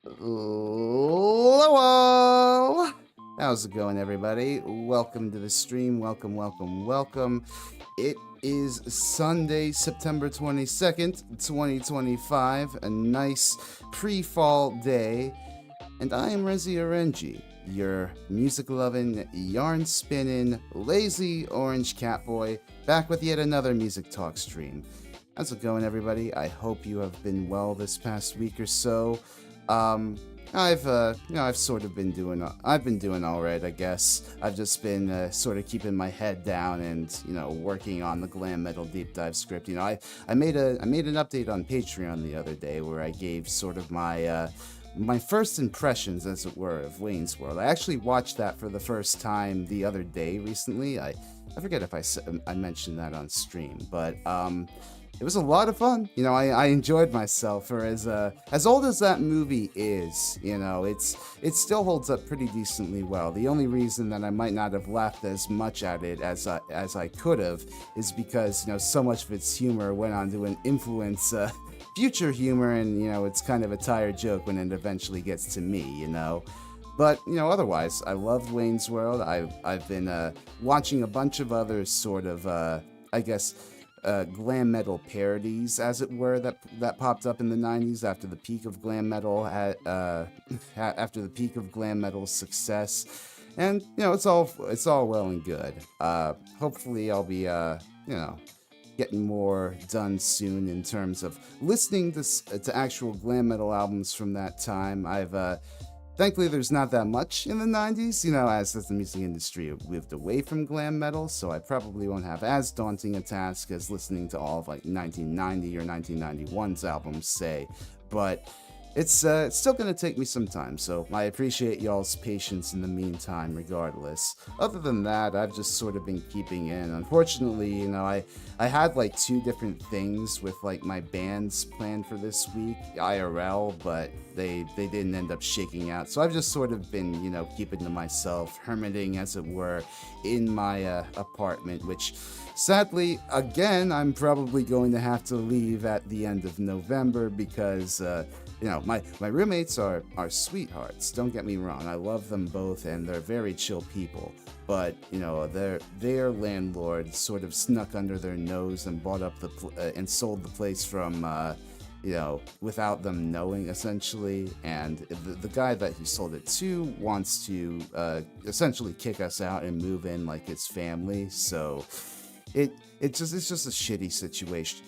Hello! How's it going, everybody? Welcome to the stream. Welcome. It is Sunday, September 22nd, 2025, a nice pre-fall day, and I am Rezi Orenji, your music-loving, yarn-spinning, lazy orange catboy, back with yet another music talk stream. How's it going, everybody? I hope you have been well this past week or so. I've sort of been I've been doing all right, I guess. I've just been sort of keeping my head down and working on the glam metal deep dive script. I made an update on Patreon the other day where I gave sort of my first impressions, as it were, of Wayne's World. I actually watched that for the first time the other day recently. I forget if I mentioned that on stream, but it was a lot of fun. I enjoyed myself. For as old as that movie is, it still holds up pretty decently well. The only reason that I might not have laughed as much at it as I could have is because so much of its humor went on to influence future humor, and it's kind of a tired joke when it eventually gets to me. But otherwise, I loved Wayne's World. I've been watching a bunch of other sort of glam metal parodies, as it were, that popped up in the 90s after the peak of glam metal after the peak of glam metal's success. And it's all well and good. Hopefully I'll be getting more done soon in terms of listening to actual glam metal albums from that time. Thankfully, there's not that much in the 90s, as the music industry moved away from glam metal, so I probably won't have as daunting a task as listening to all of 1990 or 1991's albums, say. But it's still going to take me some time, so I appreciate y'all's patience in the meantime, regardless. Other than that, I've just sort of been keeping in. Unfortunately, I had 2 different things with my bands planned for this week, IRL, but they didn't end up shaking out. So I've just sort of been, keeping to myself, hermiting, as it were, in my apartment, which sadly, again, I'm probably going to have to leave at the end of November because my roommates are sweethearts. Don't get me wrong. I love them both, and they're very chill people. But their landlord sort of snuck under their nose and bought up and sold the place from without them knowing, essentially. And the guy that he sold it to wants to essentially kick us out and move in like his family. So it's just a shitty situation.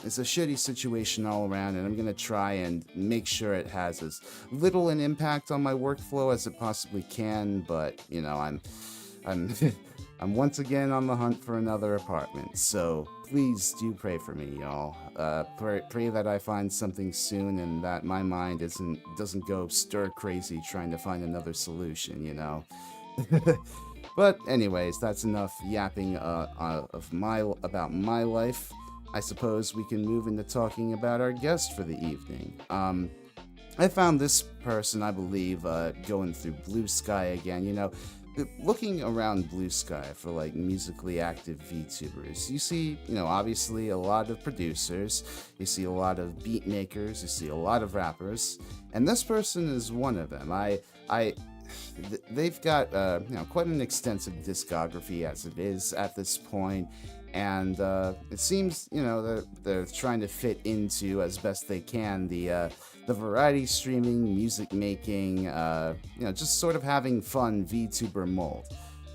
It's a shitty situation all around, and I'm going to try and make sure it has as little an impact on my workflow as it possibly can, but, I'm I'm once again on the hunt for another apartment, so please do pray for me, y'all. Pray that I find something soon and that my mind doesn't go stir crazy trying to find another solution, But anyways, that's enough yapping about my life. I suppose we can move into talking about our guest for the evening. I found this person, I believe, going through Blue Sky again. Looking around Blue Sky for musically active VTubers, you see, obviously a lot of producers, you see a lot of beat makers, you see a lot of rappers, and this person is one of them. They've got quite an extensive discography as it is at this point. And it seems, they're trying to fit into, as best they can, the variety streaming, music making, just sort of having fun VTuber mold.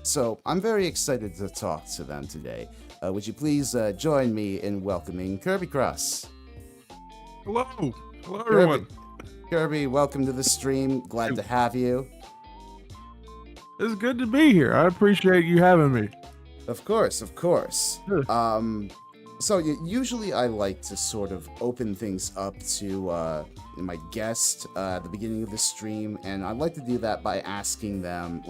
So I'm very excited to talk to them today. Would you please join me in welcoming kirbikross? Hello everyone. Kirby, welcome to the stream. Glad to have you. It's good to be here. I appreciate you having me. Of course. Sure. So usually I like to sort of open things up to my guest at the beginning of the stream, and I'd like to do that by asking them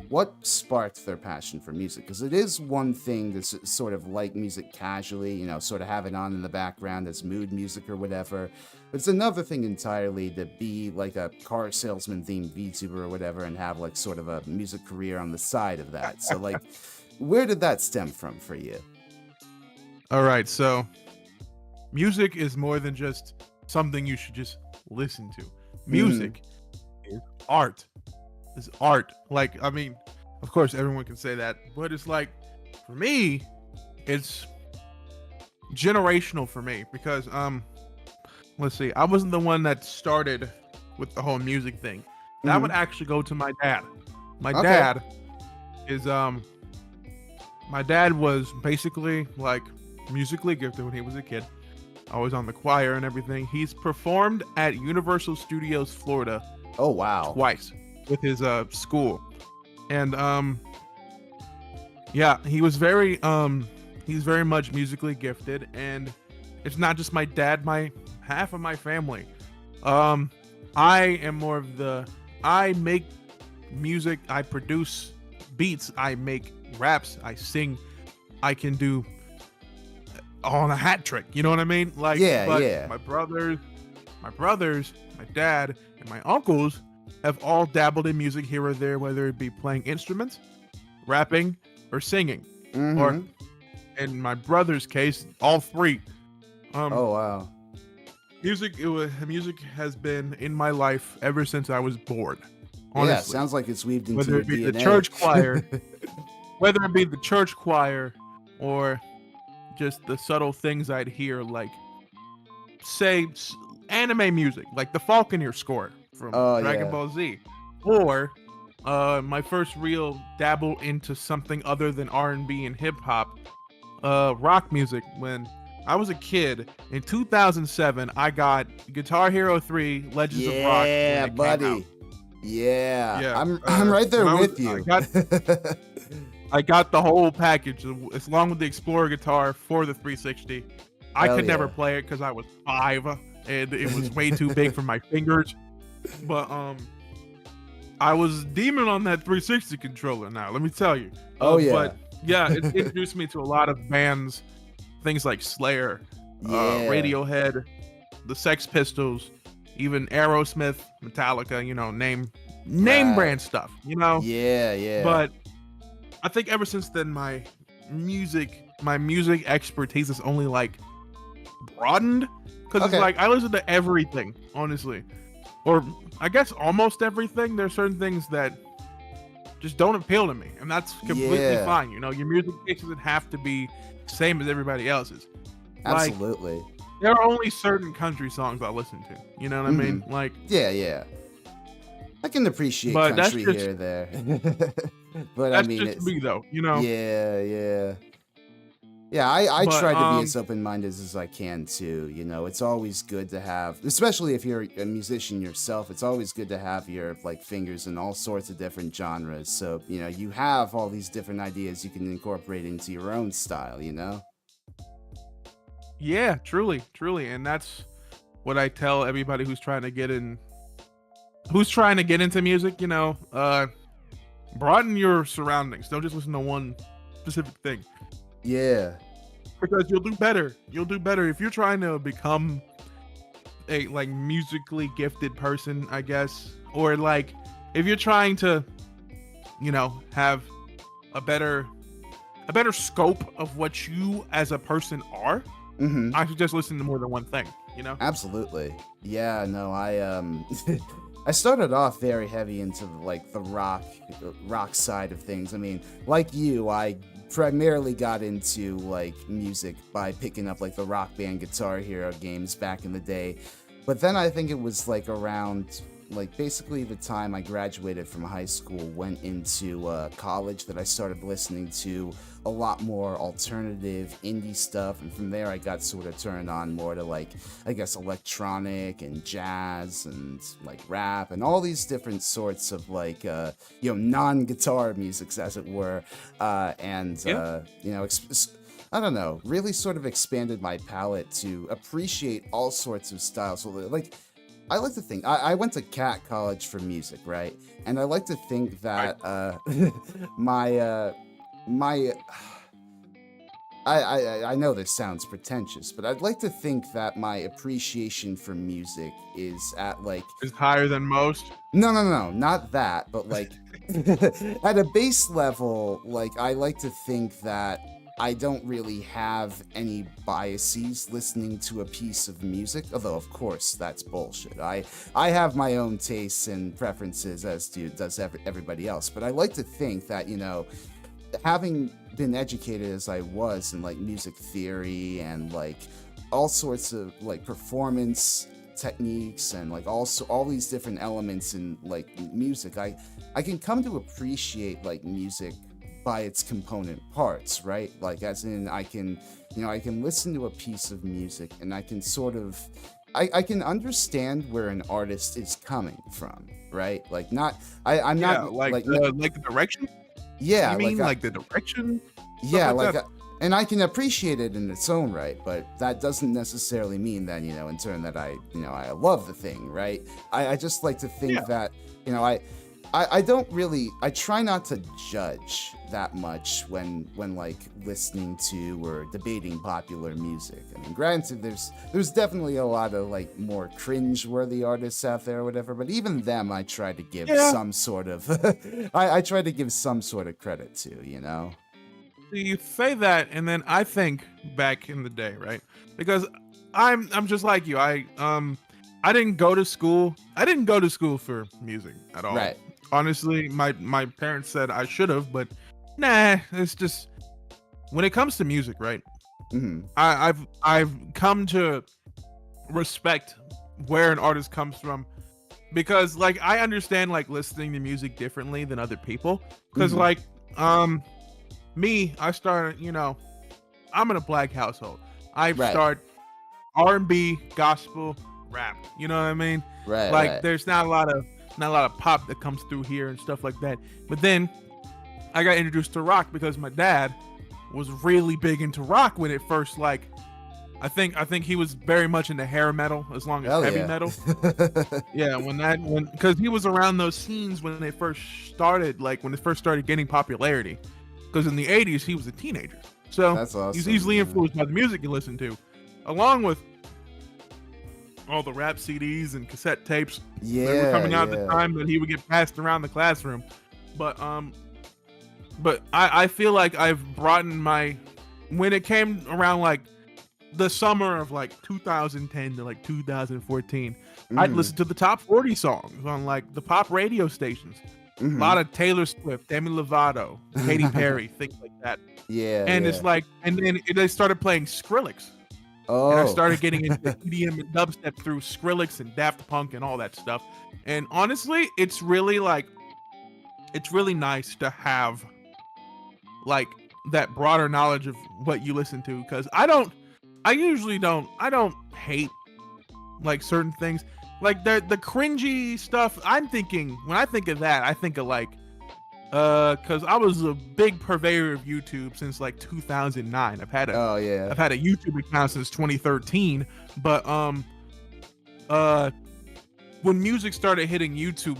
what sparked their passion for music, because it is one thing to sort of like music casually, sort of have it on in the background as mood music or whatever, but it's another thing entirely to be a car salesman themed VTuber or whatever and have sort of a music career on the side of that. So where did that stem from for you? All right, so music is more than just something you should just listen to. Mm. Music is art. It's art. Like, I mean, of course, everyone can say that, but it's like, for me, it's generational for me because, let's see, I wasn't the one that started with the whole music thing. That would Mm-hmm. actually go to my dad. My Okay. dad is, my dad was basically like musically gifted when he was a kid. Always on the choir and everything. He's performed at Universal Studios Florida Oh wow. twice with his school. And yeah, he's very much musically gifted, and it's not just my dad, my half of my family. Um I am more of the I make music, I produce beats, I make raps, I sing, I can do on a hat trick. You know what I mean? Like, Yeah, but yeah. my brothers, my dad, and my uncles have all dabbled in music here or there, whether it be playing instruments, rapping, or singing. Or Mm-hmm. in my brother's case, all three. Um, Oh wow. music has been in my life ever since I was born. Yeah, Honestly, sounds like it's weaved into whether your it be the DNA. church choir, whether it be the church choir, or just the subtle things I'd hear, like say anime music, like the Falconeer score from Oh Dragon yeah. Ball Z, or my first real dabble into something other than R&B and hip hop, rock music. When I was a kid in 2007, I got Guitar Hero 3 Legends of Rock when Yeah, it came out. buddy. Yeah. Yeah, I'm right there when with I you. got the whole package, along with the Explorer guitar for the 360. I Hell could never yeah. play it because I was 5 and it was way too big for my fingers. But I was demon on that 360 controller. Now let me tell you. Oh yeah. But yeah, it introduced me to a lot of bands, things like Slayer, Yeah. Radiohead, the Sex Pistols, even Aerosmith, Metallica. You know, name Right. brand stuff. You know, Yeah, yeah. but I think ever since then, my music expertise is only like broadened because it's Okay. like I listen to everything, honestly, or I guess almost everything. There's certain things that just don't appeal to me, and that's completely Yeah. fine. You know, your music taste doesn't have to be same as everybody else's. Like, Absolutely. there are only certain country songs I listen to. You know what I mean? Mhm. Like, Yeah, yeah. I can appreciate but country here or there. But I that's mean just it's me though. You know, yeah, yeah. Yeah, I but try to be as open-minded as I can too. You know, it's always good to have, especially if you're a musician yourself, it's always good to have your like fingers in all sorts of different genres. So, you know, you have all these different ideas you can incorporate into your own style, you know? yeah, truly, and that's what I tell everybody who's trying to get into music. You know, broaden your surroundings. Don't just listen to one specific thing Yeah. because you'll do better. You'll do better if you're trying to become a like musically gifted person, I guess, or like if you're trying to, you know, have a better scope of what you as a person are. Mhm. I should just listen to more than one thing. You know. Absolutely. Yeah, no, I I started off very heavy into like the rock side of things. I mean, like you, I primarily got into like music by picking up like the Rock Band Guitar Hero games back in the day. But then I think it was like around like basically the time I graduated from high school, went into college, that I started listening to a lot more alternative indie stuff, and from there I got sort of turned on more to like I guess electronic and jazz and like rap and all these different sorts of like you know, non-guitar musics as it were, and Yeah. you know, I don't know, really sort of expanded my palette to appreciate all sorts of styles. So like I like to think I went to Cat College for music, right? And I like to think Right. that my I know this sounds pretentious, but I'd like to think that my appreciation for music is at like Is higher than most. no, not that, but like at a base level, like I like to think that I don't really have any biases listening to a piece of music, although of course that's bullshit. I have my own tastes and preferences as does everybody else, but I like to think that, having been educated as I was in like music theory and like all sorts of like performance techniques and like also all these different elements in like music, I can come to appreciate like music by its component parts, right? Like as in I can listen to a piece of music and I can sort of I can understand where an artist is coming from, right? Like I'm not like the direction. Yeah, you mean like the direction? Yeah, like that? And I can appreciate it in its own right, but that doesn't necessarily mean that, in turn that I love the thing, right? I just like to think that, I don't really, I try not to judge that much when like listening to or debating popular music. I mean, granted, there's definitely a lot of like more cringe-worthy artists out there or whatever, but even them I try to give some sort of, I try to give some sort of credit to. You say that, and then I think back in the day, right? Because I'm just like you. I didn't go to school. I didn't go to school for music at all. Right. Honestly, my parents said I should have, but nah. It's just when it comes to music, right? Mm-hmm. I've come to respect where an artist comes from, because like I understand like listening to music differently than other people. Because like me, I started, I'm in a black household. I start R&B, gospel, rap. You know what I mean? Right. Like there's not a lot of pop that comes through here and stuff like that. But then I got introduced to rock because my dad was really big into rock when it first like I think he was very much into hair metal as long as heavy metal. Yeah, because he was around those scenes when they first started, like when it first started getting popularity. Because in the 80s, he was a teenager. So that's awesome, he's easily influenced by the music you listen to, along with all the rap CDs and cassette tapes that were coming out at the time that he would get passed around the classroom. But I feel like I've broadened when it came around like the summer of like 2010 to like 2014, I'd listen to the top 40 songs on like the pop radio stations. A lot of Taylor Swift, Demi Lovato, Katy Perry, things like that. Yeah. And it's like, and then they started playing Skrillex. Oh. And I started getting into EDM and dubstep through Skrillex and Daft Punk and all that stuff. And honestly, it's really nice to have like that broader knowledge of what you listen to. Because I don't hate like certain things. Like the cringy stuff, when I think of that, I think of like, cause I was a big purveyor of YouTube since like 2009. I've had a YouTube account since 2013, but when music started hitting YouTube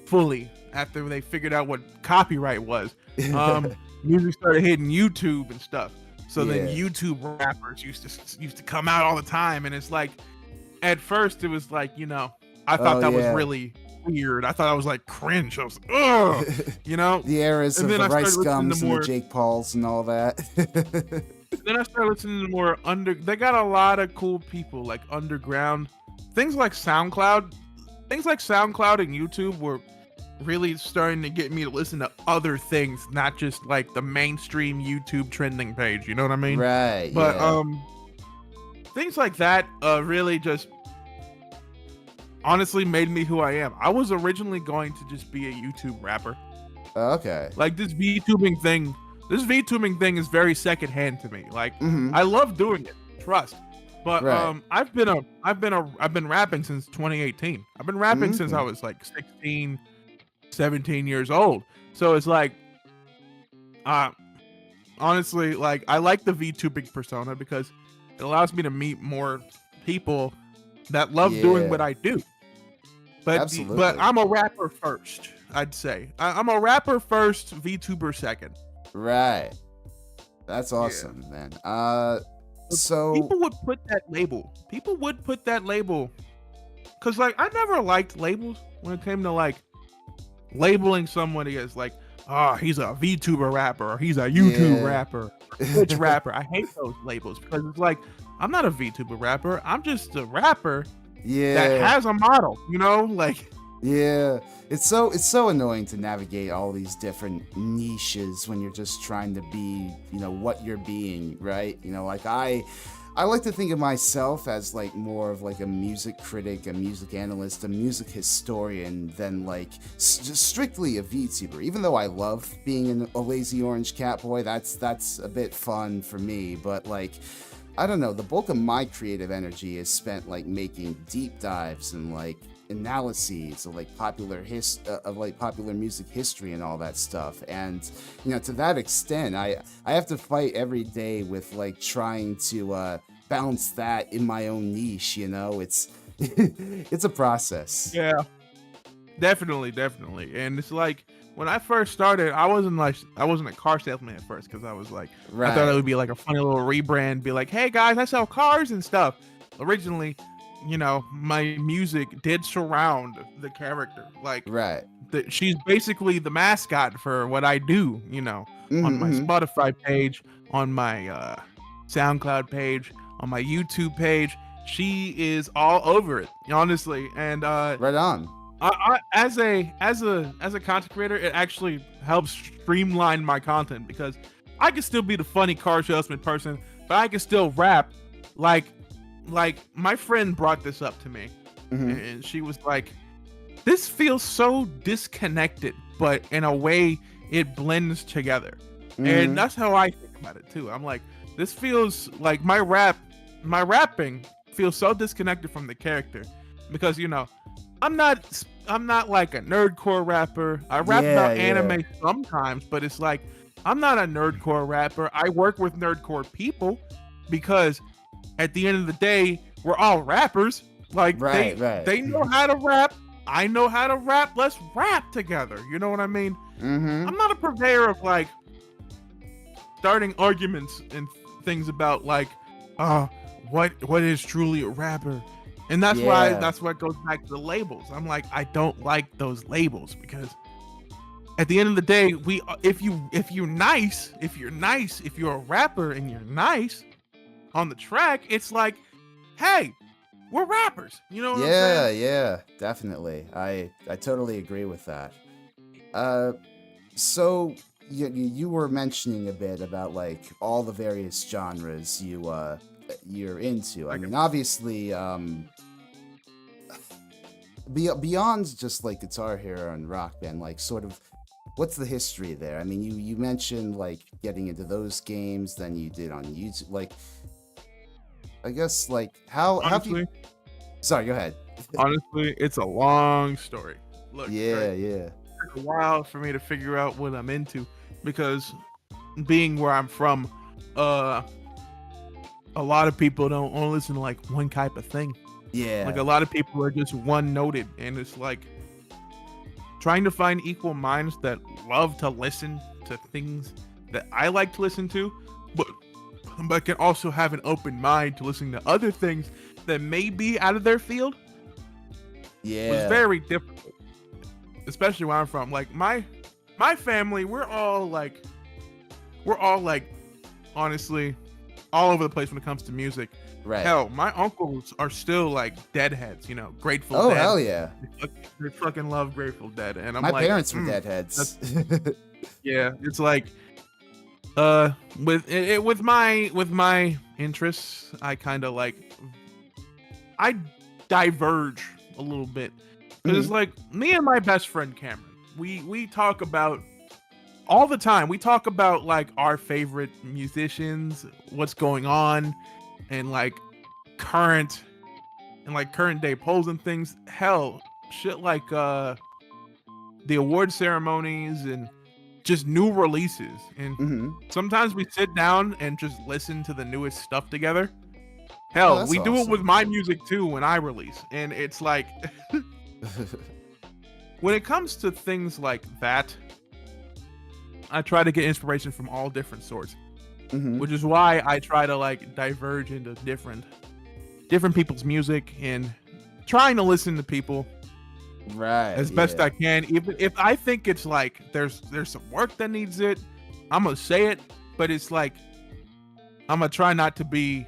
fully after they figured out what copyright was, music started hitting YouTube and stuff. So then YouTube rappers used to come out all the time, and it's like, at first it was like, I thought that was really weird. I thought I was like cringe. I was like, ugh, the eras of the Rice Gums and the Jake Pauls and all that. Then I started listening to more they got a lot of cool people like underground things like SoundCloud and YouTube were really starting to get me to listen to other things, not just like the mainstream YouTube trending page, you know what I mean? Right. But things like that really just honestly made me who I am. I was originally going to just be a YouTube rapper. Okay. Like this VTubing thing is very secondhand to me. Like I love doing it, trust. But I've been rapping since 2018. I've been rapping since I was like 16, 17 years old. So it's like honestly, like I like the VTubing persona because it allows me to meet more people that love doing what I do. But I'm a rapper first, I'd say. I'm a rapper first, VTuber second. Right. That's awesome, man. So people would put that label. Cause like I never liked labels when it came to like labeling somebody as like, oh, he's a VTuber rapper, or he's a YouTube Yeah. rapper, Twitch rapper. I hate those labels because it's like, I'm not a VTuber rapper. I'm just a rapper that Yeah. has a model, you know? Like, Yeah, it's so annoying to navigate all these different niches when you're just trying to be, what you're being, right? Like I like to think of myself as like more of like a music critic, a music analyst, a music historian than like just strictly a VTuber. Even though I love being a lazy orange cat boy, that's a bit fun for me, but like I don't know, the bulk of my creative energy is spent like making deep dives and like analyses of like popular music history and all that stuff. And to that extent, I have to fight every day with like trying to balance that in my own niche. It's it's a process. yeah, definitely. And it's like, when I first started, I wasn't a car salesman at first, because I was like, I thought it Right. would be like a funny little rebrand, be like, hey guys, I sell cars and stuff. Originally, my music did surround the character. Like, Right. she's basically the mascot for what I do, on my Mm-hmm. Spotify page, on my SoundCloud page, on my YouTube page. She is all over it, honestly. And Right on. as a content creator, it actually helps streamline my content, because I can still be the funny car salesman person, but I can still rap. Like my friend brought this up to me, Mm-hmm. and she was like, "This feels so disconnected, but in a way, it blends together." And Mm-hmm. that's how I think about it too. I'm like, this feels like my rapping feels so disconnected from the character, because I'm not like a nerdcore rapper. I rap Yeah, about yeah. anime sometimes, but it's like, I'm not a nerdcore rapper. I work with nerdcore people, because at the end of the day, we're all rappers. Like, Right, right. they know how to rap. I know how to rap. Let's rap together. You know what I mean? Mm-hmm. I'm not a purveyor of like starting arguments and things about like, uh, what is truly a rapper. And Yeah. that's what goes back to the labels. I'm like, I don't like those labels, because at the end of the day, if you're nice, if you're a rapper and you're nice on the track, it's like, hey, we're rappers. You know what I'm Yeah, saying? yeah, definitely. I totally agree with that. Uh, so you were mentioning a bit about like all the various genres you're into. I Like, mean, obviously, beyond just like Guitar Hero and Rock Band, like sort of what's the history there? I mean, you mentioned like getting into those games, then you did on YouTube. Like, I guess like how have you? honestly, Sorry, go ahead. it's a long story. Look, right, Yeah, yeah. took a while for me to figure out what I'm into, because being where I'm from, uh, a lot of people don't only listen to like one type of thing. Like, Yeah. a lot of people are just one noted, and it's like trying to find equal minds that love to listen to things that I like to listen to, but can also have an open mind to listening to other things that may be out of their field, was Yeah. very difficult. Especially where I'm from. Like, my family, we're all like honestly all over the place when it comes to music. Right. Hell, my uncles are still like Deadheads, Grateful Oh, Dead. hell yeah. They fucking love Grateful Dead, and I'm My like, parents were that's, deadheads. yeah. It's like, with my interests, I kind of like, I diverge a little bit, because it's Mhm. like, me and my best friend Cameron, we talk about all the time. We talk about like our favorite musicians, what's going on, and like current current day polls and things. Hell, shit like the award ceremonies and just new releases. And Mhm. sometimes we sit down and just listen to the newest stuff together. Oh, Hell, that's we do it with awesome. my music too when I release. And it's like, when it comes to things like that, I try to get inspiration from all different sorts, Mhm. which is why I try to like diverge into different people's music, and trying to listen to people Right. as best Yeah. I can. Even if I think it's like there's some work that needs it, I'm gonna say it. But it's like I'm gonna try not to be,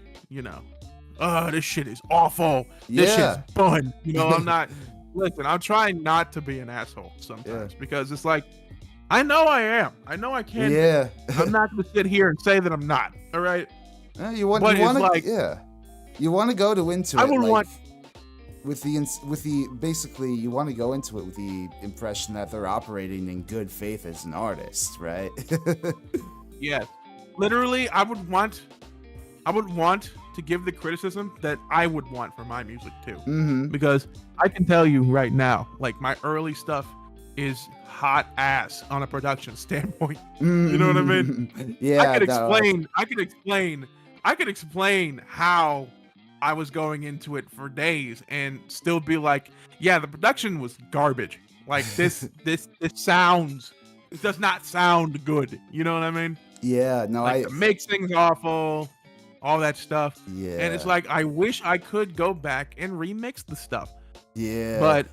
oh, this shit is awful. This shit is Yeah. fun. I'm not. Listen, I'm trying not to be an asshole sometimes because it's like I know I am. I know I can be. Yeah. I'm not gonna sit here and say that I'm not. All right. You want But you want it's to like you want to go into I it would like want. with the basically you want to go into it with the impression that they're operating in good faith as an artist, right? Yes. Literally, I would want to give the criticism that I would want for my music too. Mm-hmm. Because I can tell you right now, like my early stuff is hot ass on a production standpoint. Mm-hmm. You know what I mean? Yeah. I could explain how I was going into it for days and still be like, yeah, the production was garbage. Like this sounds, it does not sound good. You know what I mean? Yeah. No, Like the mixing's awful, all that stuff. Yeah. And it's like I wish I could go back and remix the stuff. Yeah. But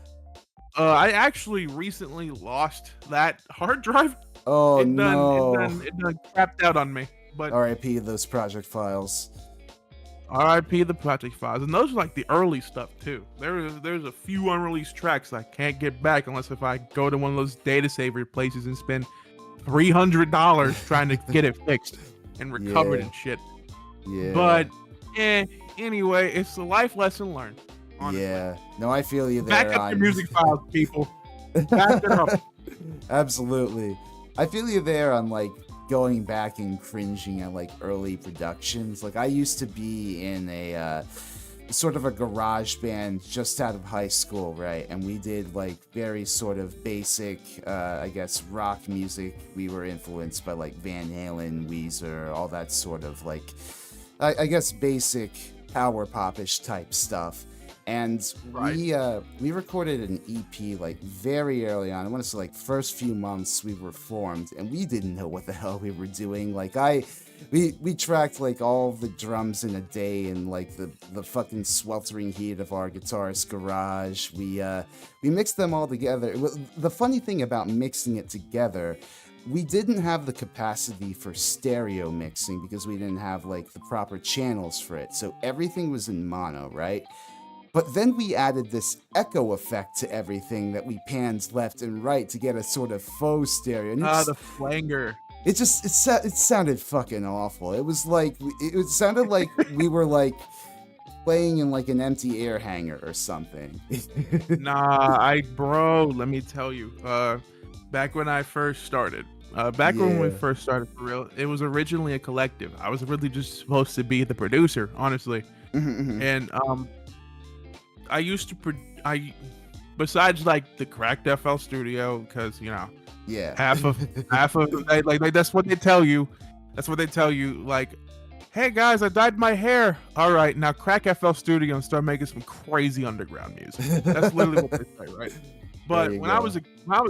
I actually recently lost that hard drive. Oh It no. done crapped out on me. But R.I.P. those project files. RIP the project files, and those are like the early stuff too. There's a few unreleased tracks I can't get back unless if I go to one of those data saver places and spend $300 trying to get it fixed and recovered Yeah. and shit. Yeah. But anyway, it's a life lesson learned. Honestly. Yeah. No, I feel you there. Back up your music files, people. Back it up. Absolutely. I feel you there on like going back and cringing at like early productions. Like I used to be in a sort of a garage band just out of high school, right? And we did like very sort of basic, I guess, rock music. We were influenced by like Van Halen, Weezer, all that sort of like, I guess, basic power pop-ish type stuff. And we recorded an EP like very early on. I want to say like first few months we were formed, and we didn't know what the hell we were doing. Like we tracked like all the drums in a day in like the fucking sweltering heat of our guitarist's garage. We mixed them all together. The funny thing about mixing it together, we didn't have the capacity for stereo mixing because we didn't have like the proper channels for it. So everything was in mono, right? But then we added this echo effect to everything that we panned left and right to get a sort of faux stereo. And The flanger. it sounded fucking awful. It was like, it sounded like we were like playing in like an empty air hangar or something. Bro, let me tell you, back when I first started, when we first started for real, it was originally a collective. I was really just supposed to be the producer, honestly. And I used to besides like the cracked FL Studio, because half of like that's what they tell you. That's what they tell you. Like, hey guys, I dyed my hair. All right, now crack FL Studio and start making some crazy underground music. That's literally what they say, right? But when I was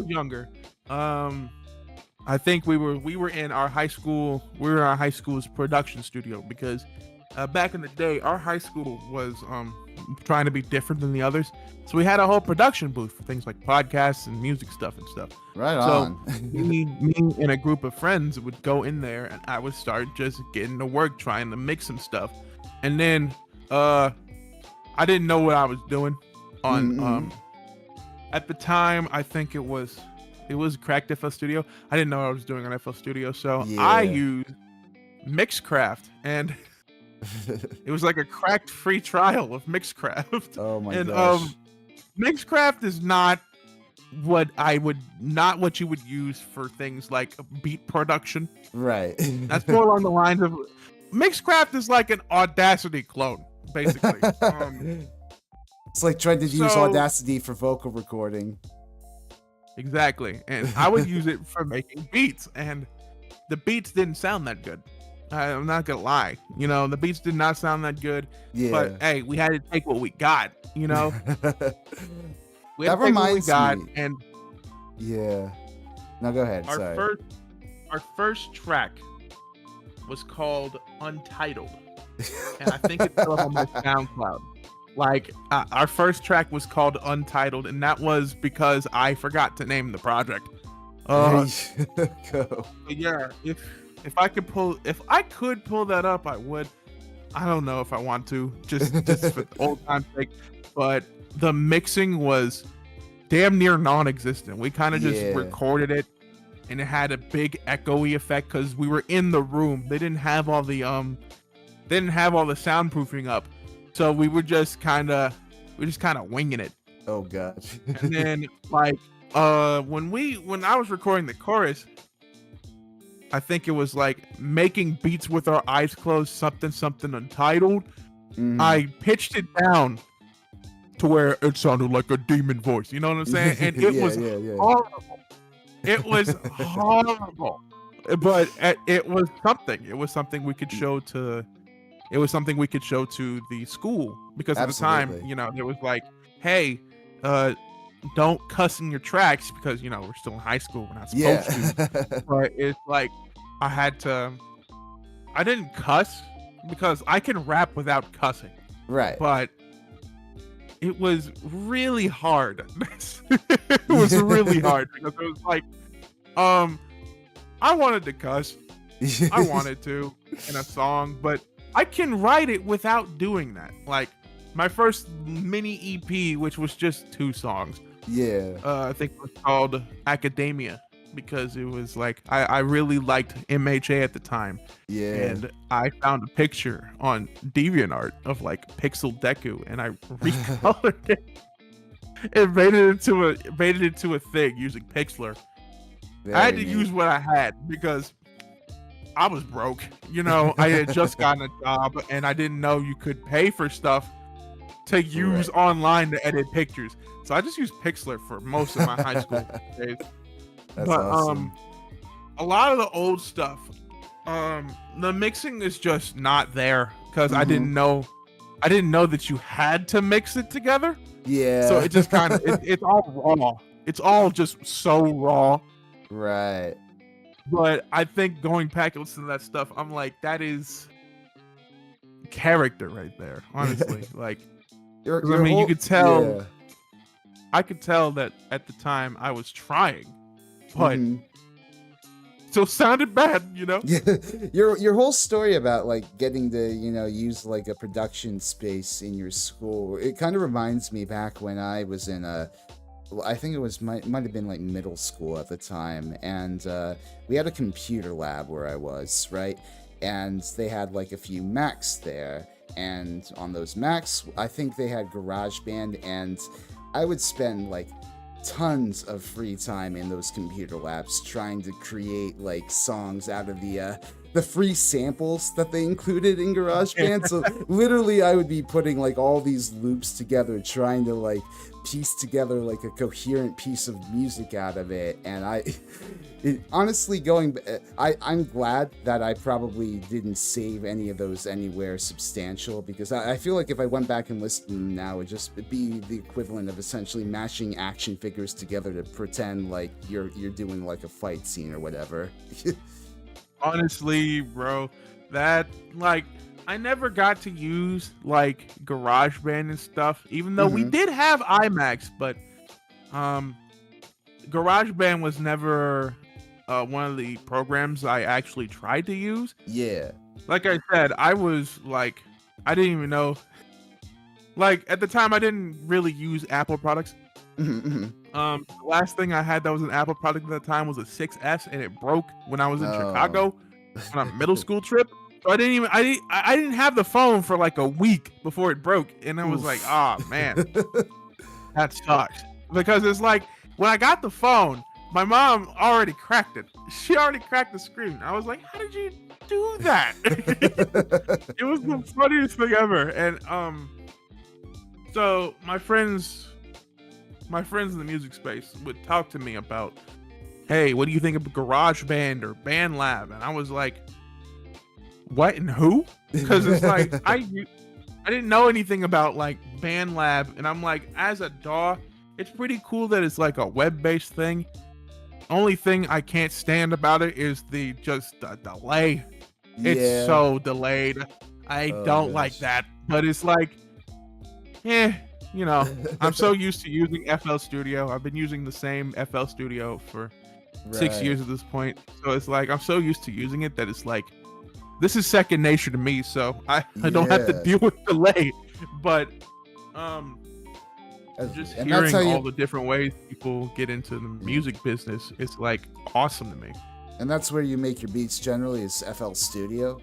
younger, I think we were in our high school. We were in our high school's production studio because back in the day, our high school was trying to be different than the others. So we had a whole production booth for things like podcasts and music stuff and stuff. Right on. So me and a group of friends would go in there and I would start just getting to work trying to mix some stuff. And then I didn't know what I was doing on at the time. I think it was cracked FL Studio. I didn't know what I was doing on FL Studio. So I used Mixcraft, and it was like a cracked free trial of Mixcraft. Oh my gosh. Mixcraft is not what you would use for things like beat production. Right. That's more along the lines of Mixcraft is like an Audacity clone, basically. It's like trying to use Audacity for vocal recording. Exactly. And I would use it for making beats, and the beats didn't sound that good. I'm not gonna lie, the beats did not sound that good. Yeah. But hey, we had to take what we got, We had That to take what we got, and yeah. No, go ahead. Sorry. Our first track was called Untitled, and I think it's still up on my SoundCloud. Like our first track was called Untitled, and that was because I forgot to name the project. Go. Yeah, if I could pull that up, I would. I don't know if I want to, just for old time's sake. But the mixing was damn near non-existent. We kind of just recorded it, and it had a big echoey effect because we were in the room. They didn't have all the soundproofing up, so we were just kind of winging it. Oh god. And then like when I was recording the chorus, I think it was like making beats with our eyes closed, something untitled. I pitched it down to where it sounded like a demon voice, you know what I'm saying? And it was horrible. It was horrible, but it was something. It was something we could show to. It was something we could show to the school, because at the time, you know, there was like, hey, don't cuss in your tracks, because, you know, we're still in high school, we're not supposed to. But it's like I didn't cuss because I can rap without cussing. Right. But it was really hard. It was really hard because it was like, I wanted to cuss. I wanted to in a song, but I can write it without doing that. Like my first mini EP, which was just 2 songs. I think it was called Academia, because it was like I really liked MHA at the time. And I found a picture on DeviantArt of like Pixel Deku, and I recolored it and made it into a thing using Pixlr. I had to use what I had because I was broke. You know, I had just gotten a job, and I didn't know you could pay for stuff to use online to edit pictures. So I just used Pixlr for most of my high school days. That's awesome. A lot of the old stuff, the mixing is just not there because I didn't know that you had to mix it together. So it just kind of it's all raw. It's all just so raw. Right. But I think going back and listening to that stuff, I'm like, that is character right there. Honestly, like, you could tell. Yeah. I could tell that at the time I was trying, but still sounded bad, you know? Yeah. Your whole story about like getting to, you know, use like a production space in your school, it kind of reminds me back when I was in I think it was might have been like middle school at the time, and we had a computer lab where I was, right? And they had like a few Macs there, and on those Macs, I think they had GarageBand, and I would spend like tons of free time in those computer labs trying to create like songs out of the free samples that they included in GarageBand. So literally I would be putting like all these loops together, trying to like piece together like a coherent piece of music out of it. And honestly, I'm glad that I probably didn't save any of those anywhere substantial, because I feel like if I went back and listened to them now, it'd be the equivalent of essentially mashing action figures together to pretend like you're doing like a fight scene or whatever. Honestly, bro, that like I never got to use like GarageBand and stuff, even though we did have iMacs, but GarageBand was never one of the programs I actually tried to use. Yeah. Like I said, I was like, I didn't even know. Like at the time, I didn't really use Apple products. The last thing I had that was an Apple product at the time was a 6S, and it broke when I was in Chicago on a middle school trip. So I didn't have the phone for like a week before it broke, and I was like, oh man, that sucks. Because it's like when I got the phone, my mom already cracked it. She already cracked the screen. I was like, how did you do that? It was the funniest thing ever. And so my friends in the music space would talk to me about, hey, what do you think of GarageBand or BandLab? And I was like, what and who? Because it's like I didn't know anything about like BandLab, and I'm like, as a DAW, it's pretty cool that it's like a web-based thing. Only thing I can't stand about it is the delay. It's so delayed. I don't like that. But it's like yeah, you know, I'm so used to using FL Studio. I've been using the same FL Studio for 6 years Right. at this point. So it's like I'm so used to using it that it's like this is second nature to me. So I don't have to Yeah. deal with delay. But um just And that's how hearing all you the different ways people get into the music business is like awesome to me. and that's where you make your beats generally is FL Studio.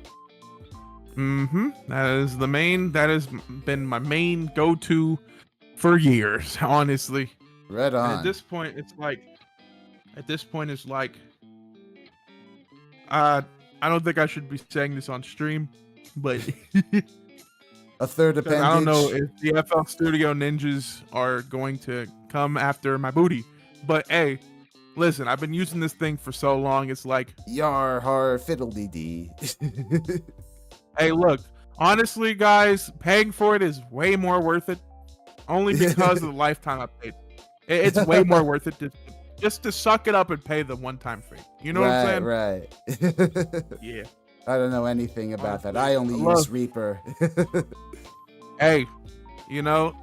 That is the main. That has been my main go-to for years, honestly. Right And at on. this point, it's like, uh, I don't think I should be saying this on stream, but A third because I don't know appendage. if the FL Studio ninjas are going to come after my booty. But hey, listen, I've been using this thing for so long. It's like, Yar har fiddle dee. hey, look, honestly, guys, paying for it is way more worth it. Only because of the lifetime I paid. It's way more worth it just to suck it up and pay the one-time fee. You know what I'm saying? Right. Yeah. I don't know anything about that. Honestly, I only I use Reaper. Hey, you know,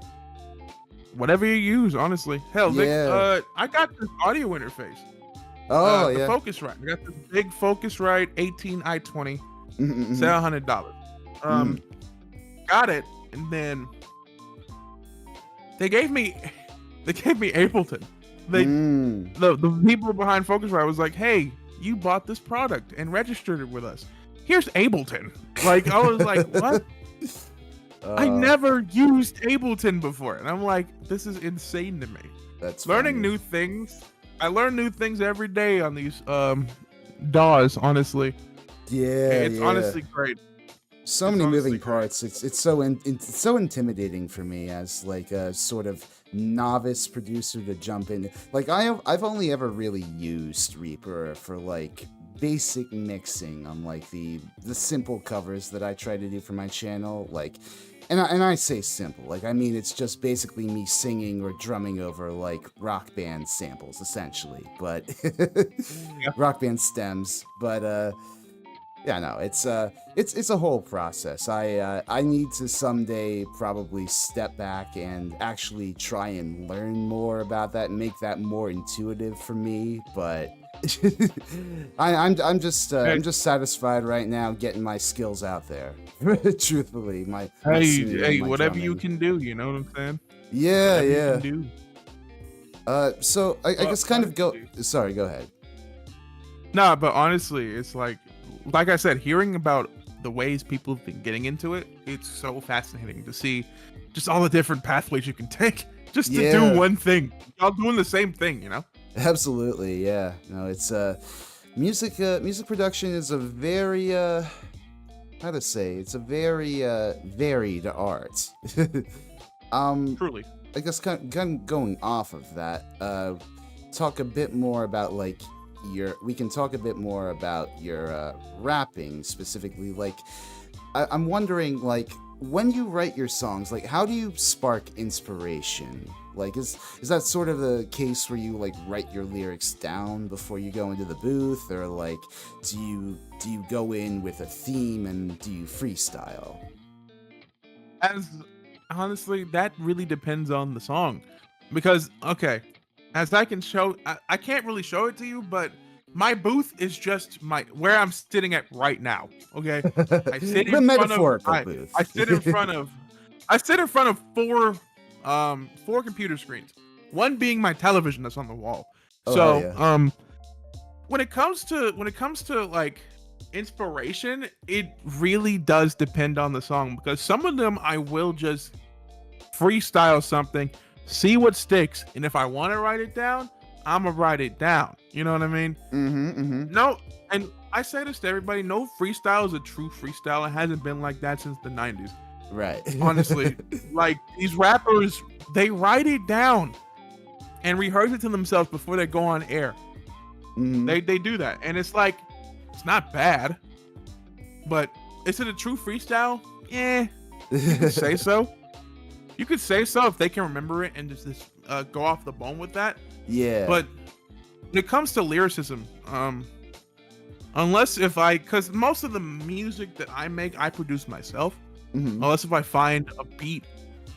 whatever you use, honestly. Hell, Yeah. I got this audio interface. Oh The yeah. Focusrite. I got this big Focusrite 18i20, Mhm. $700. Got it, and then they gave me Ableton. The people behind Focusrite was like, "Hey, you bought this product and registered it with us. Here's Ableton." Like I was like, "What?" I never used Ableton before, and I'm like, "This is insane to me." That's Learning funny. new things. I learn new things every day on these DAWs. Honestly, Yeah, it's yeah. honestly great. So It's many honestly moving great. parts. It's so it's so intimidating for me as like a sort of novice producer to jump in. Like I've only ever really used Reaper for like basic mixing on like the simple covers that I try to do for my channel. Like, and I say simple. Like I mean it's just basically me singing or drumming over like rock band samples essentially, but Yeah. rock band stems. But yeah, no, it's a whole process. I need to someday probably step back and actually try and learn more about that and make that more intuitive for me. But I'm just satisfied right now getting my skills out there. Truthfully, my singing and Hey, my whatever you drumming. can do, you know what I'm saying? Yeah, Whatever you can yeah. do. So I guess kind of go. Honestly, Sorry, go ahead. nah, but honestly, it's like I said, hearing about the ways people have been getting into it, it's so fascinating to see just all the different pathways you can take just to do Yeah. one thing. Y'all doing the same thing, you know? Absolutely, yeah. No, it's music production is a very how to say, it's a very varied art. Truly. I guess kind of going off of that, talk a bit more about like we can talk a bit more about your rapping specifically. Like I'm wondering, like, when you write your songs, like, how do you spark inspiration? Like, is that sort of the case where you like write your lyrics down before you go into the booth, or like, do you go in with a theme and do you freestyle? As honestly, that really depends on the song. Because, okay, as I can show, I can't really show it to you, but my booth is just where I'm sitting at right now. Okay. I sit The in front of metaphorical booth. I sit in front of four computer screens. One being my television that's on the wall. Oh, So hell yeah. when it comes to like inspiration, it really does depend on the song, because some of them I will just freestyle something, see what sticks, and if I want to write it down, I'm gonna write it down. You know what I mean? Mm-hmm. No, and I say this to everybody: no freestyle is a true freestyle. It hasn't been like that since the '90s. Right. Honestly, like these rappers, they write it down and rehearse it to themselves before they go on air. Mhm. They do that, and it's like, it's not bad, but is it a true freestyle? Yeah, you could say so. You could say so if they can remember it and just go off the bone with that. Yeah. But when it comes to lyricism, because most of the music that I make, I produce myself. Mhm. Unless if I find a beat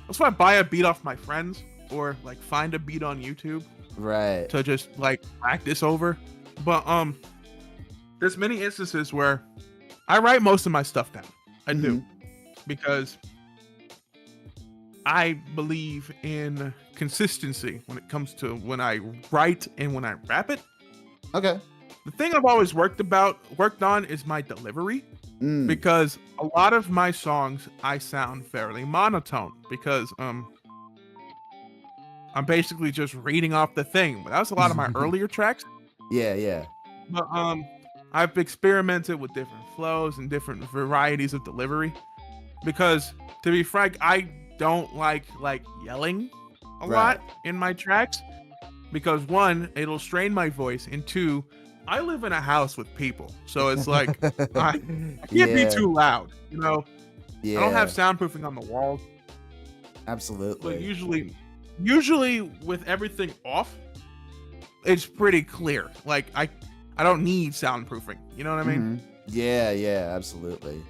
That's why I buy a beat off my friends or like find a beat on YouTube Right. to just like practice over. But there's many instances where I write most of my stuff down. I do, because I believe in consistency when it comes to when I write and when I rap it. Okay. The thing I've always worked on is my delivery, because a lot of my songs I sound fairly monotone because I'm basically just reading off the thing. That was a lot of my earlier tracks. Yeah. But I've experimented with different flows and different varieties of delivery, because to be frank, I don't like yelling a lot in my tracks, because one, it'll strain my voice, and two, I live in a house with people, so it's like I can't be too loud, you know. I don't have soundproofing on the walls. Absolutely. But usually with everything off, it's pretty clear. Like I don't need soundproofing. You know what I mean? Yeah, absolutely.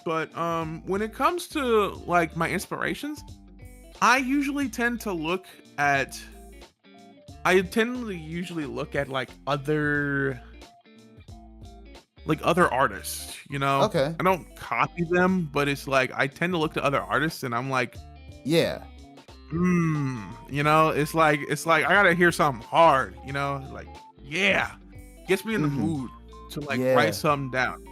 But when it comes to like my inspirations, I usually tend to look at like other artists, you know? Okay. I don't copy them, but it's like I tend to look to other artists and I'm like, yeah. You know, it's like I gotta hear something hard, you know, like, yeah, gets me in the mood to like write something down.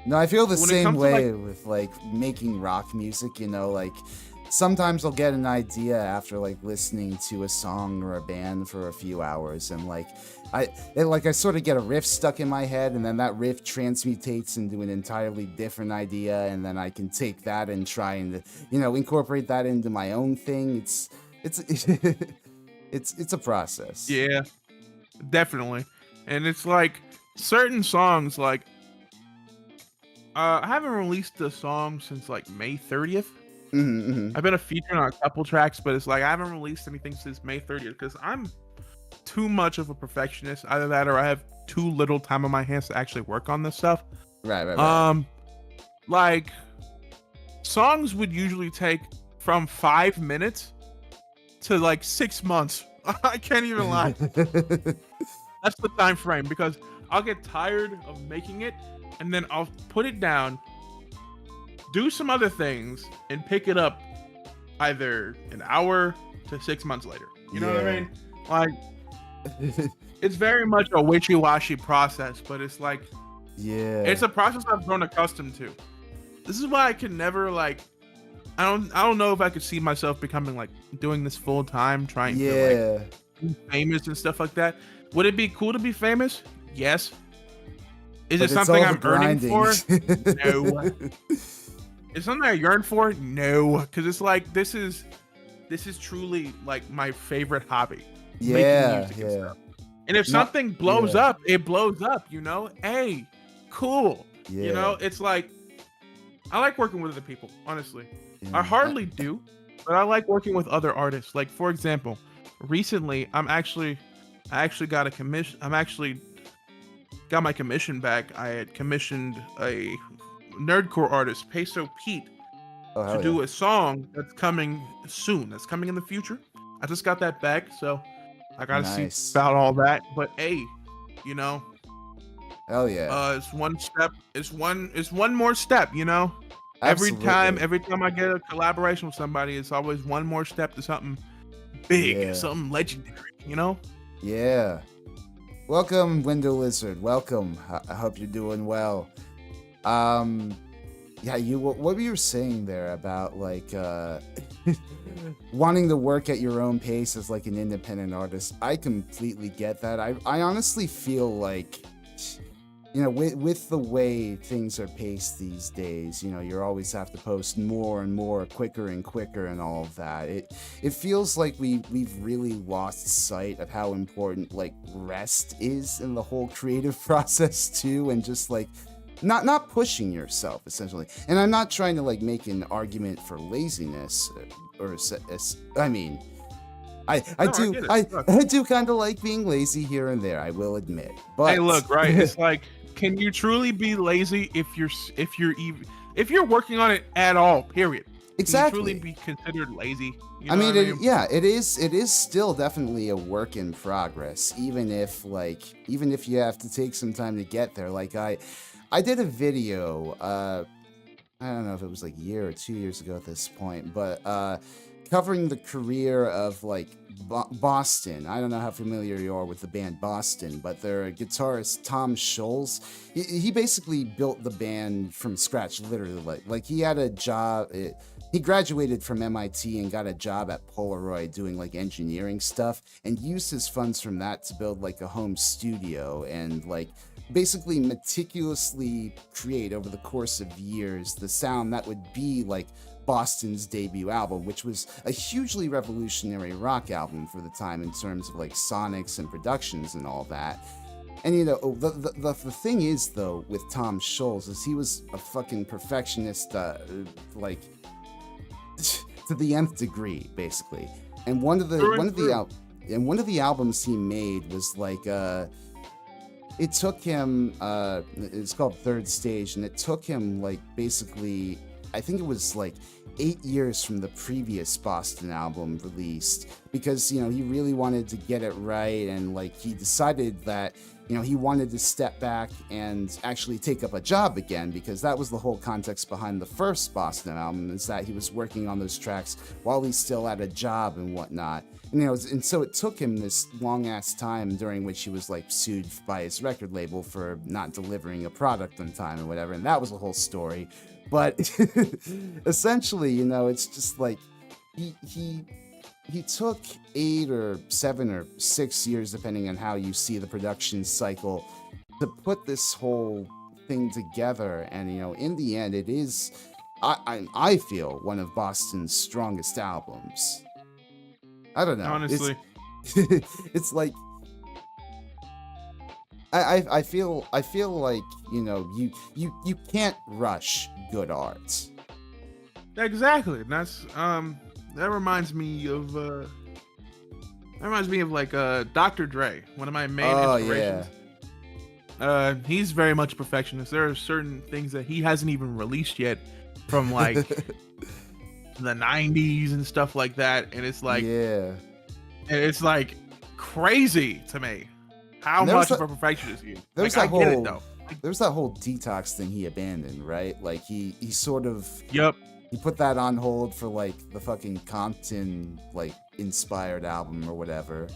No, I feel the same way with like making rock music, you know, like sometimes I'll get an idea after like listening to a song or a band for a few hours, and like I sort of get a riff stuck in my head, and then that riff transmutates into an entirely different idea, and then I can take that and try and, you know, incorporate that into my own thing. It's a process. Yeah, definitely. And it's like certain songs, like I haven't released a song since like May 30th. I've been a feature on a couple tracks, but it's like I haven't released anything since May 30th because I'm too much of a perfectionist. Either that or I have too little time on my hands to actually work on this stuff. Right. Like songs would usually take from 5 minutes to like 6 months. I can't even lie. That's the time frame, because I'll get tired of making it and then I'll put it down, do some other things, and pick it up either an hour to 6 months later. You know what I mean? Like, it's very much a wishy-washy process, but it's like, it's a process I've grown accustomed to. This is why I can never like, I don't know if I could see myself becoming like doing this full time, trying to like be famous and stuff like that. Would it be cool to be famous? Yes. Is it something I'm earning for? No. Is something I yearn for? No, because it's like this is truly like my favorite hobby. Yeah. And if something blows up, it blows up. You know, hey, cool. Yeah. You know, it's like I like working with other people. Honestly, I hardly do, but I like working with other artists. Like for example, recently I actually got a commission. Got my commission back. I had commissioned a nerdcore artist, Peso Pete, to do a song that's coming soon. That's coming in the future. I just got that back, so I gotta see about all that. But hey, you know, hell yeah. It's one step. It's one more step. You know, Absolutely. every time I get a collaboration with somebody, it's always one more step to something big, something legendary. You know? Yeah. Welcome, Window Lizard. Welcome. I hope you're doing well. Yeah, what were you saying there about like wanting to work at your own pace as like an independent artist? I completely get that. I honestly feel like, you know, with the way things are paced these days, you know, you always have to post more and more, quicker and quicker, and all of that. It feels like we've really lost sight of how important like rest is in the whole creative process too, and just like not pushing yourself essentially. And I'm not trying to like make an argument for laziness, or I mean, I do kind of like being lazy here and there, I will admit. But hey, look, right? It's like, can you truly be lazy if you're working on it at all? Period. can you truly Exactly. be considered lazy? You I know what I mean, mean? yeah, it is. It is still definitely a work in progress, even if you have to take some time to get there. Like I did a video. I don't know if it was like a year or 2 years ago at this point, but covering the career of like Boston. I don't know how familiar you are with the band Boston, but their guitarist Tom Scholz, he basically built the band from scratch, literally. Like he had a job. He graduated from MIT and got a job at Polaroid doing like engineering stuff, and used his funds from that to build like a home studio and like basically meticulously create over the course of years the sound that would be like Boston's debut album, which was a hugely revolutionary rock album for the time in terms of like sonics and productions and all that. And you know, the thing is though with Tom Scholz is he was a fucking perfectionist, like to the nth degree, basically. And Through and through. one of the albums he made was like it took him it's called Third Stage, and it took him like basically I think it was like 8 years from the previous Boston album released, because you know he really wanted to get it right, and like he decided that you know he wanted to step back and actually take up a job again, because that was the whole context behind the first Boston album, is that he was working on those tracks while he still had a job and whatnot. And, you know, and so it took him this long ass time during which he was like sued by his record label for not delivering a product on time and whatever, and that was a whole story. But essentially, you know, it's just like he took 8 or 7 or 6 years, depending on how you see the production cycle, to put this whole thing together. And you know, in the end, it is I feel one of Boston's strongest albums. I don't know. It's Honestly. it's like I feel like you know you can't rush good art. Exactly. That's that reminds me of like Dr. Dre, one of my main Oh inspirations. yeah, He's very much a perfectionist. There are certain things that he hasn't even released yet from like the 90s and stuff like that, and yeah. it's like crazy to me how And there was much of that a perfectionist he is. there was Like I that get it whole though. there was that whole detox thing he abandoned, right? Like he sort of Yep. he put that on hold for like the fucking Compton like inspired album or whatever.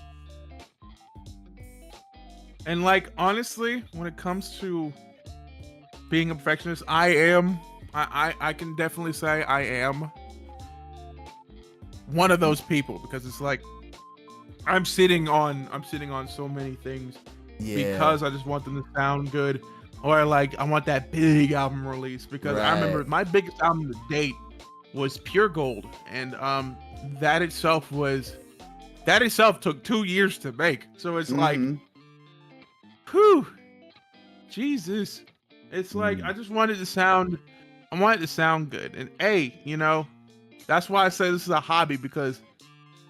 And like honestly, when it comes to being a perfectionist, I can definitely say I am one of those people, because it's like I'm sitting on so many things Yeah, because I just want them to sound good, or like I want that big album release, because I right. remember my biggest album to date was Pure Gold, and that itself took 2 years to make. So it's like, Mm-hmm. whew, Jesus. It's like Mm. I want it to sound good. And you know, that's why I say this is a hobby, because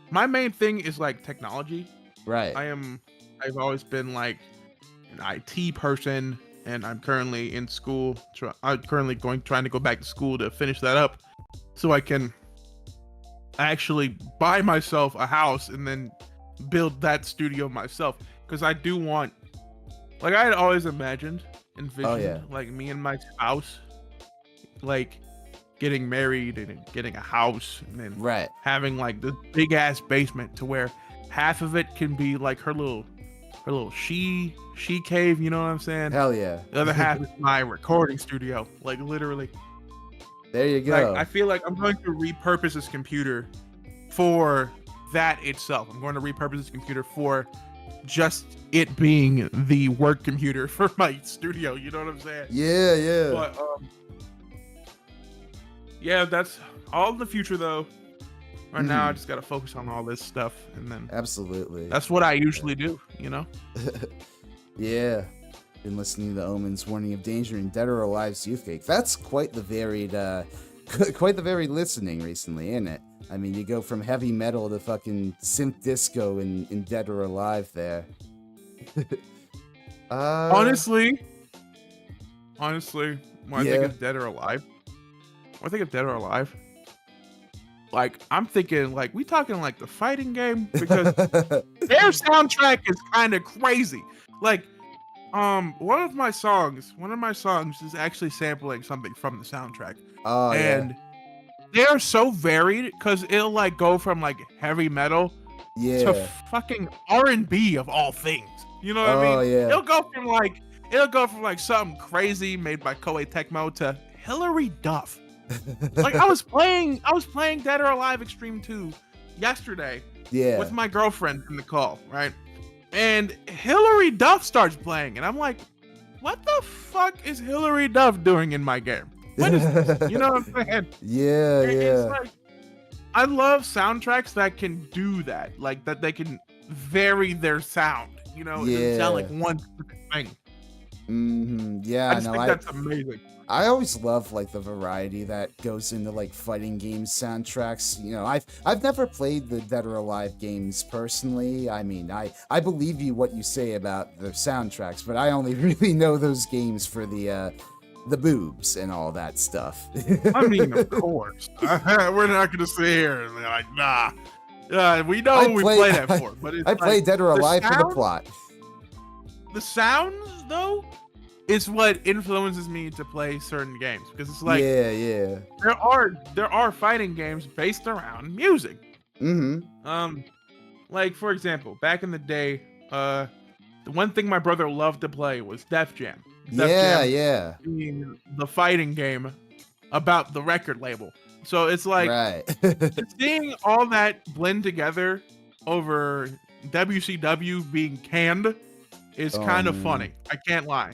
my main thing is like technology. Right. I've always been like an IT person, and I'm currently in school. I'm currently trying to go back to school to finish that up, so I can actually buy myself a house and then build that studio myself. Because I do want, like, I had always Oh yeah. envisioned, like me and my spouse, like getting married and getting a house, and then Right. having like this big ass basement to where half of it can be like her little she cave, you know what I'm saying? Hell yeah. The other half is my recording studio, like literally. There you Like go. I feel like I'm going to repurpose this computer for that itself. I'm going to repurpose this computer for just it being the work computer for my studio, you know what I'm saying? Yeah, yeah. But yeah, that's all in the future though. Right now, I just gotta focus on all this stuff, and then Absolutely. that's what I usually do, you know. Yeah. Been listening to Omen's Warning of Danger and Dead or Alive's Youth Cake. That's quite the varied quite the varied listening recently, isn't it? I mean, you go from heavy metal to fucking synth disco in Dead or Alive there. Honestly, when I think Yeah. of Dead or Alive, when I think of Dead or Alive, like I'm thinking like we talking like the fighting game because their soundtrack is kind of crazy. Like one of my songs is actually sampling something from the soundtrack. Oh yeah, And they're so varied because it'll like go from like heavy metal to yeah. fucking R&B of all things. You know what I Oh mean? yeah. It'll go from like something crazy made by Koei Tecmo to Hilary Duff. Like I was playing Dead or Alive Extreme 2 yesterday Yeah. with my girlfriend in the call, right? And Hilary Duff starts playing, and I'm like, what the fuck is Hilary Duff doing in my game? What is this? You know what I'm saying? Yeah, It's yeah. like, I love soundtracks that can do that, like that they can vary their sound. You know, it doesn't sound like one specific thing. Yeah, I just think that's amazing. I always love like the variety that goes into like fighting games soundtracks. You know, I've never played the Dead or Alive games personally. I mean, I believe you what you say about the soundtracks, but I only really know those games for the boobs and all that stuff. I mean, of course, we're not gonna sit here and be like, nah. We know we play that for, but it's I play Dead or Alive for the sound, plot. The sounds, though, is what influences me to play certain games because it's like, yeah. There are fighting games based around music. Like for example, back in the day, the one thing my brother loved to play was Def Jam. Yeah. Being the fighting game about the record label. So it's like seeing all that blend together over WCW being canned is kind of funny. I can't lie.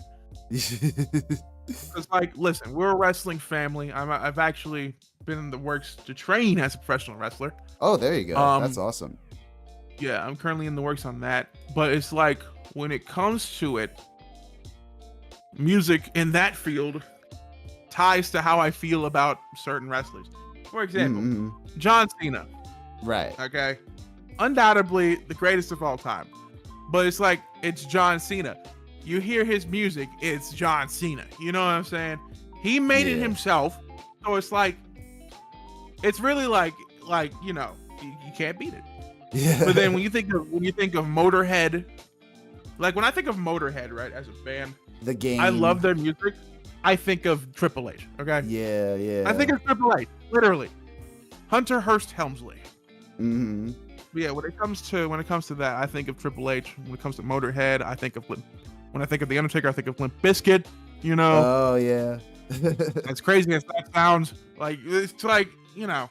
Because like, listen, we're a wrestling family. I've actually been in the works to train as a professional wrestler. Oh, there you go. That's awesome. Yeah, I'm currently in the works on that. But it's like when it comes to it, music in that field ties to how I feel about certain wrestlers. For example, John Cena. Right. Okay. Undoubtedly the greatest of all time. But it's like, it's John Cena. You hear his music, it's John Cena. You know what I'm saying? He made it himself. So it's like, it's really like, you know, you can't beat it. Yeah. But then when you think of Motorhead, like when I think of Motorhead, right, as a band, the game, I love their music. I think of Triple H. Okay. Yeah. I think of Triple H, literally. Hunter Hearst Helmsley. But yeah, when it comes to that, I think of Triple H. When it comes to Motorhead, I think of when I think of The Undertaker, I think of Limp Bizkit. You know. Oh yeah. As crazy as that sounds, like it's like, you know.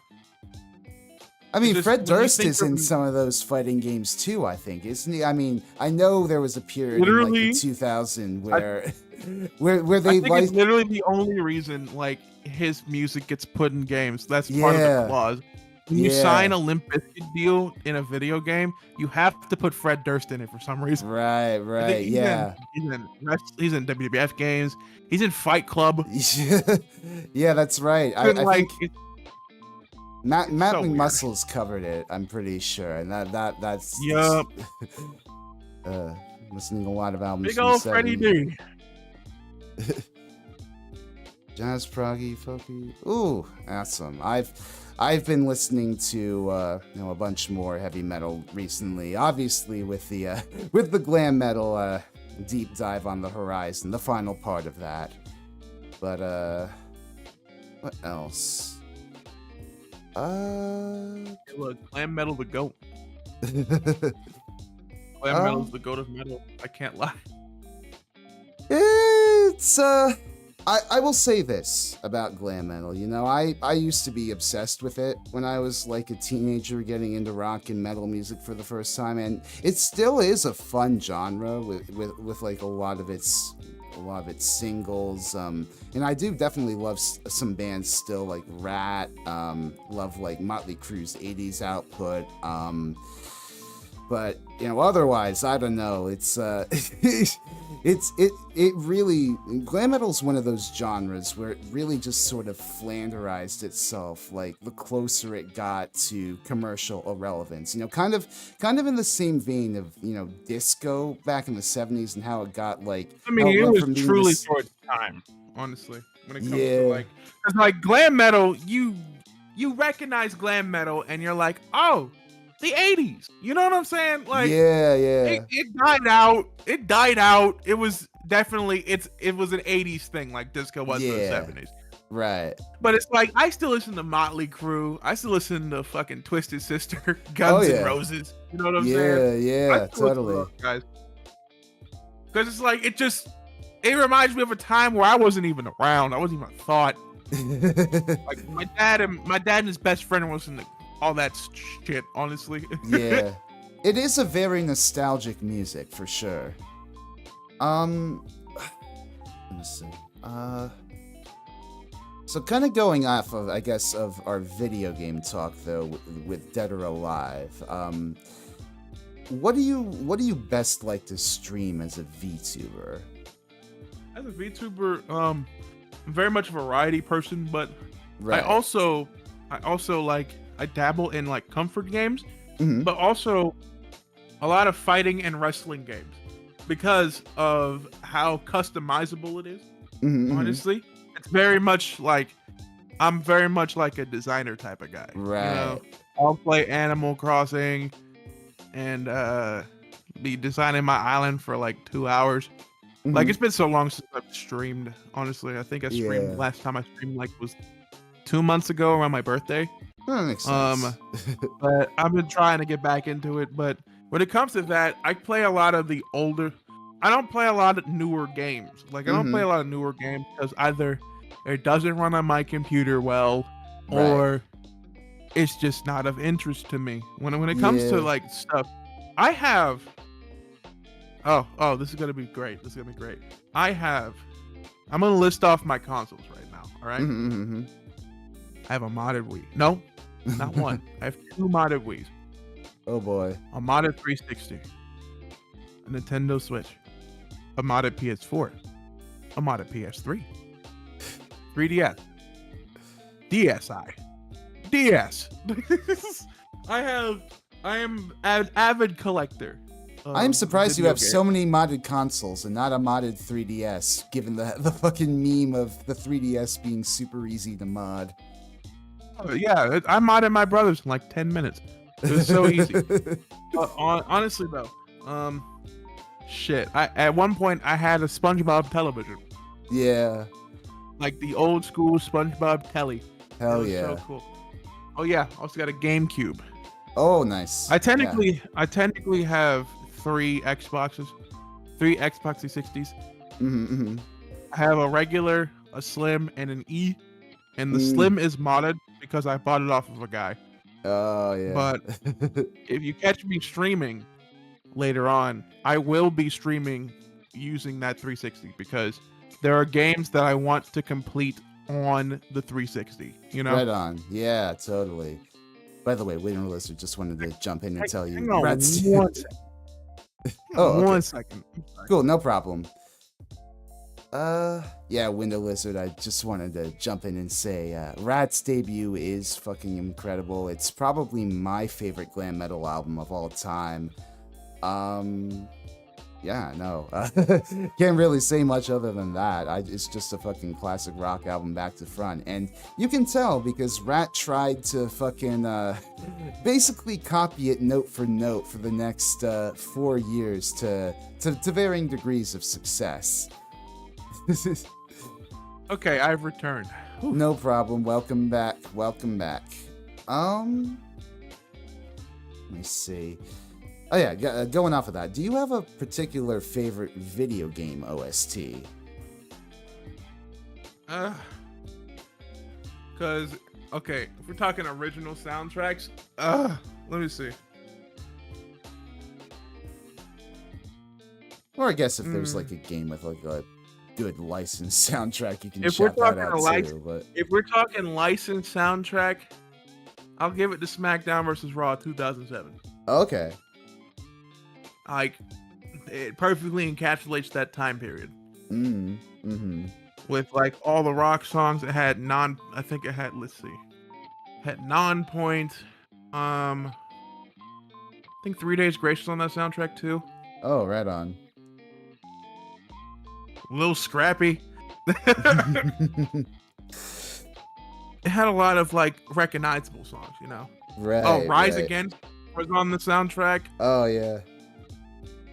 I mean, Fred Durst is in some of those fighting games too, I think, isn't he? I mean, I know there was a period in like the 2000 where they like, it's literally the only reason like his music gets put in games. That's part of the clause. When you sign a Limp Bizkit deal in a video game, you have to put Fred Durst in it for some reason. Right, yeah. He's in WWF games. He's in Fight Club. Yeah, that's right. I like, think Matt McMuscles covered it. I'm pretty sure, and that's yep. Listening to a lot of albums. Big old Freddie D. Jazz, proggy, folky. Ooh, awesome. I've been listening to a bunch more heavy metal recently. Obviously, with the glam metal deep dive on the horizon, the final part of that. But what else? Look, glam metal the goat. Glam metal's the goat of metal. I can't lie. It's I will say this about glam metal. You know, I used to be obsessed with it when I was like a teenager getting into rock and metal music for the first time, and it still is a fun genre with like a lot of its singles. And I do definitely love some bands still, like Rat. Love like Motley Crue's 80s output. But you know, otherwise, I don't know. It's it really, glam metal's one of those genres where it really just sort of flanderized itself, like the closer it got to commercial irrelevance. You know, kind of in the same vein of, you know, disco back in the 70s and how it got like. I mean, it was truly for its time, honestly. When it comes to like, because like glam metal, you you recognize glam metal and you're like, oh, the 80s. You know what I'm saying? Like, yeah, yeah, it died out. It died out. It was definitely it was an 80s thing like disco was in the yeah. 70s. Right. But it's like I still listen to Motley Crue. I still listen to fucking Twisted Sister, Oh Guns N' yeah. Roses. You know what I'm Yeah, saying? yeah, I still listen to totally. those guys. Because it's like it reminds me of a time where I wasn't even around. I wasn't even a thought. Like my dad and his best friend was into all that shit, honestly. Yeah. It is a very nostalgic music for sure. Let me see. So kind of going off of, I guess, of our video game talk though, with Dead or Alive. What do you best like to stream as a VTuber? As a VTuber, I'm very much a variety person, but Right. I also like I dabble in like comfort games, Mhm. but also a lot of fighting and wrestling games because of how customizable it is. Mhm, mhm. Honestly, it's very much like I'm very much like a designer type of guy. Right. You know, I'll play Animal Crossing and be designing my island for like 2 hours. Like Mhm. it's been so long since I've streamed. Honestly, I think I streamed Yeah. last time I streamed like was 2 months ago around my birthday. That makes sense. But I've been trying to get back into it. But when it comes to that, I play a lot of the older. I don't play a lot of newer games. Like I don't play Mhm. a lot of newer games because either it doesn't run on my computer well, Right. or it's just not of interest to me. When it comes to Yeah. like stuff, I have. Oh, this is gonna be great. This is gonna be great. I'm gonna list off my consoles right now. All right. Mhm, mhm, mhm. I have a modded Wii. No, not one. I have 2 modded Wiis. Oh boy. A modded 360. A Nintendo Switch. A modded PS4. A modded PS3. 3DS. DSi. DS. I am an avid collector. I'm surprised you video have so many modded consoles and not a modded 3DS, given the fucking meme of the 3DS being super easy to mod. Yeah, I modded my brothers in like 10 minutes. It was so easy. Honestly though, shit. At one point I had a SpongeBob television, Yeah. like the old school SpongeBob telly. Hell It was yeah. so cool. Oh yeah, I also got a GameCube. Oh, nice. I technically have 3 Xboxes, 3 Xbox 360s. Mm-hmm, mm-hmm. I have a regular, a slim, and an E. And the Mm. slim is modded because I bought it off of a guy. Oh, yeah. But if you catch me streaming later on, I will be streaming using that 360 because there are games that I want to complete on the 360. You know, Right on. Yeah, totally. By the way, Winter Lizard just wanted to jump in and tell you. hang on Rats- one second. Oh, okay. 1 second. I'm sorry. Cool, no problem. Yeah, Window Lizard, I just wanted to jump in and say, Rat's debut is fucking incredible. It's probably my favorite glam metal album of all time. Yeah, no, can't really say much other than that. It's just a fucking classic rock album back to front. And you can tell because Rat tried to fucking, basically copy it note for note for the next, 4 years to varying degrees of success. Okay, I've returned. Whew. No problem. Welcome back. Welcome back. Let me see. Oh yeah, going off of that. Do you have a particular favorite video game OST? Cause okay, if we're talking original soundtracks, let me see. Or I guess if there's like a game with like a good licensed soundtrack, you can If we're shout that talking out too. But If we're talking licensed soundtrack, I'll give it to SmackDown vs. Raw 2007. okay. Like, it perfectly encapsulates that time period. Mm-hmm. With like all the rock songs, it had I think it had, let's see, had Non-Point. I think 3 Days Grace was on that soundtrack too. Oh, right on. A little scrappy. it had a lot of like recognizable songs, you know. Oh, Right, Rise right. Against was on the soundtrack. Oh yeah.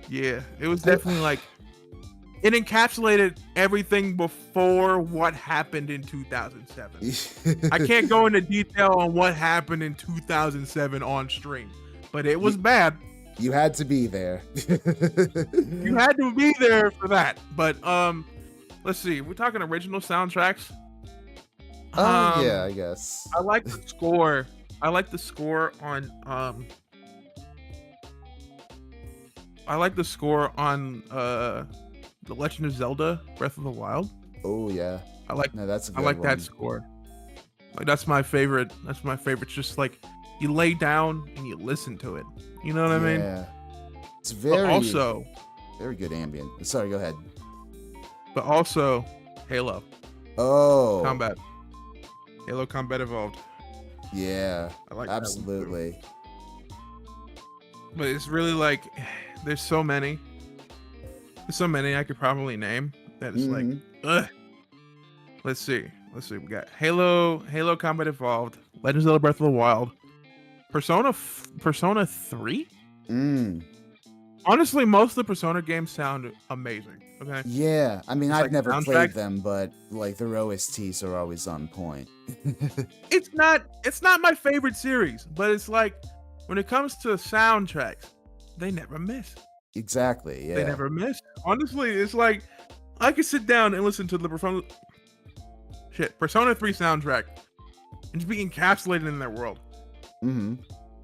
Yeah, it was definitely like it encapsulated everything before what happened in 2007. I can't go into detail on what happened in 2007 on stream, but it was bad. You had to be there. You had to be there for that. But let's see. We're talking original soundtracks. Yeah, I guess. I like the score. I like the score on I like the score on The Legend of Zelda Breath of the Wild. Oh yeah. I like No, that's a good I like one. that score. Like that's my favorite. That's my favorite. Just like you lay down and you listen to it. You know what I mean? Yeah. It's But very also, very good ambient. Sorry, go ahead. Halo Oh. Combat. Halo Combat Evolved. Yeah. I like that one too. Absolutely. But it's really like there's so many. There's so many I could probably name that it's like, Mhm. ugh. Let's see. We got Halo Combat Evolved, Legend of Zelda Breath of the Wild, Persona 3. Mm. Honestly, most of the Persona games sound amazing. Okay. Yeah. I mean, It's I've like never soundtrack. played them, but like their OSTs are always on point. It's not my favorite series, but it's like when it comes to soundtracks, they never miss. Exactly. They Yeah. never miss. Honestly, it's like I could sit down and listen to the Persona 3 soundtrack and just be encapsulated in their world. Mm-hmm.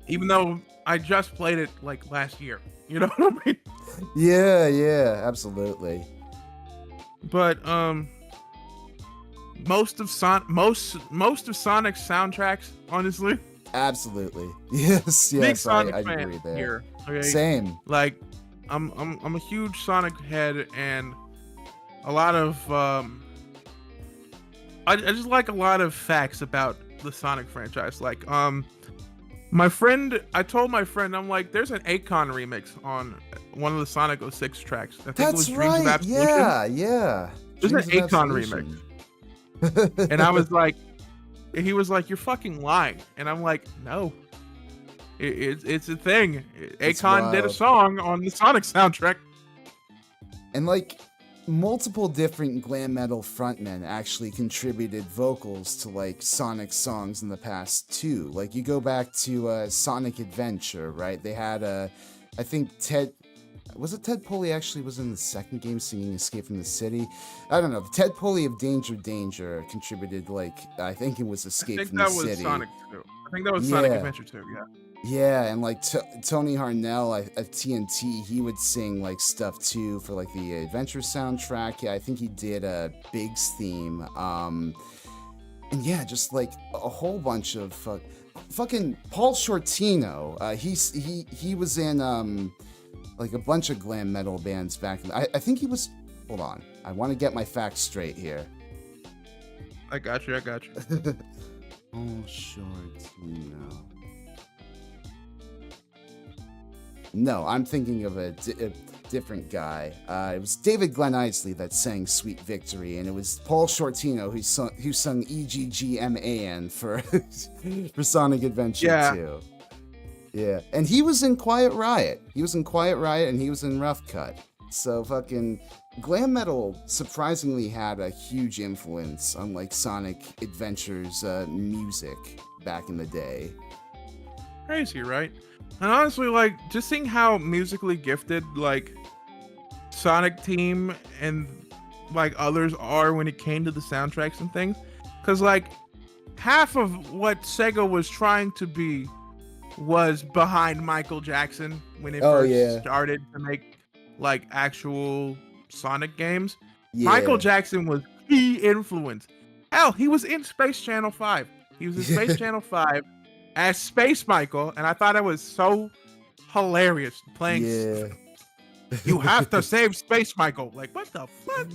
Even though I just played it like last year. You know what I mean? Yeah. Yeah. Absolutely. But most of Sonic's soundtracks, honestly, Absolutely. Yes. big Yes. I Sonic fan agree there. here. Okay. Same. Like I'm a huge Sonic head, and a lot of I just like a lot of facts about the Sonic franchise. Like I told my friend, I'm like, there's an Akon remix on one of the Sonic 06 tracks. I think it was That's Dreams of right. Absolution. Yeah. Yeah. There's an Dreams of Akon Absolution. And I was like, he was like, you're fucking lying. And I'm like, no. It's a thing. It's Akon did a wild. song on the Sonic soundtrack. And like multiple different glam metal frontmen actually contributed vocals to like Sonic songs in the past too. Like you go back to Sonic Adventure, right? They had I think Ted Poley actually was in the second game singing Escape from the City? I don't know. Ted Poley of Danger Danger contributed like I think it was I Escape think from that the was City. Sonic 2. I think that was Sonic Yeah. Adventure 2, yeah. Yeah, and like Tony Harnell at TNT, he would sing like stuff too for like the Adventure soundtrack. Yeah, I think he did a Big's theme. And yeah, just like a whole bunch of fucking Paul Shortino. He was in like a bunch of glam metal bands back. I think he was. Hold on, I want to get my facts straight here. I got you. Paul Shortino. No, I'm thinking of a different guy. It was David Glenn Isley that sang Sweet Victory, and it was Paul Shortino who sung EGGMAN for Sonic Adventure 2. Yeah, and he was in Quiet Riot. And he was in Rough Cut. So fucking glam metal surprisingly had a huge influence on like Sonic Adventure's music back in the day. Crazy, right? And honestly, like, just seeing how musically gifted, like, Sonic Team and, like, others are when it came to the soundtracks and things. Because, like, half of what Sega was trying to be was behind Michael Jackson when it first started to make, like, actual Sonic games. Yeah. Michael Jackson was key influence. Hell, he was in Space Channel 5. He was in Space Channel 5 as Space Michael, and I thought it was so hilarious playing. Yeah. You have to save Space Michael. Like, what the fuck?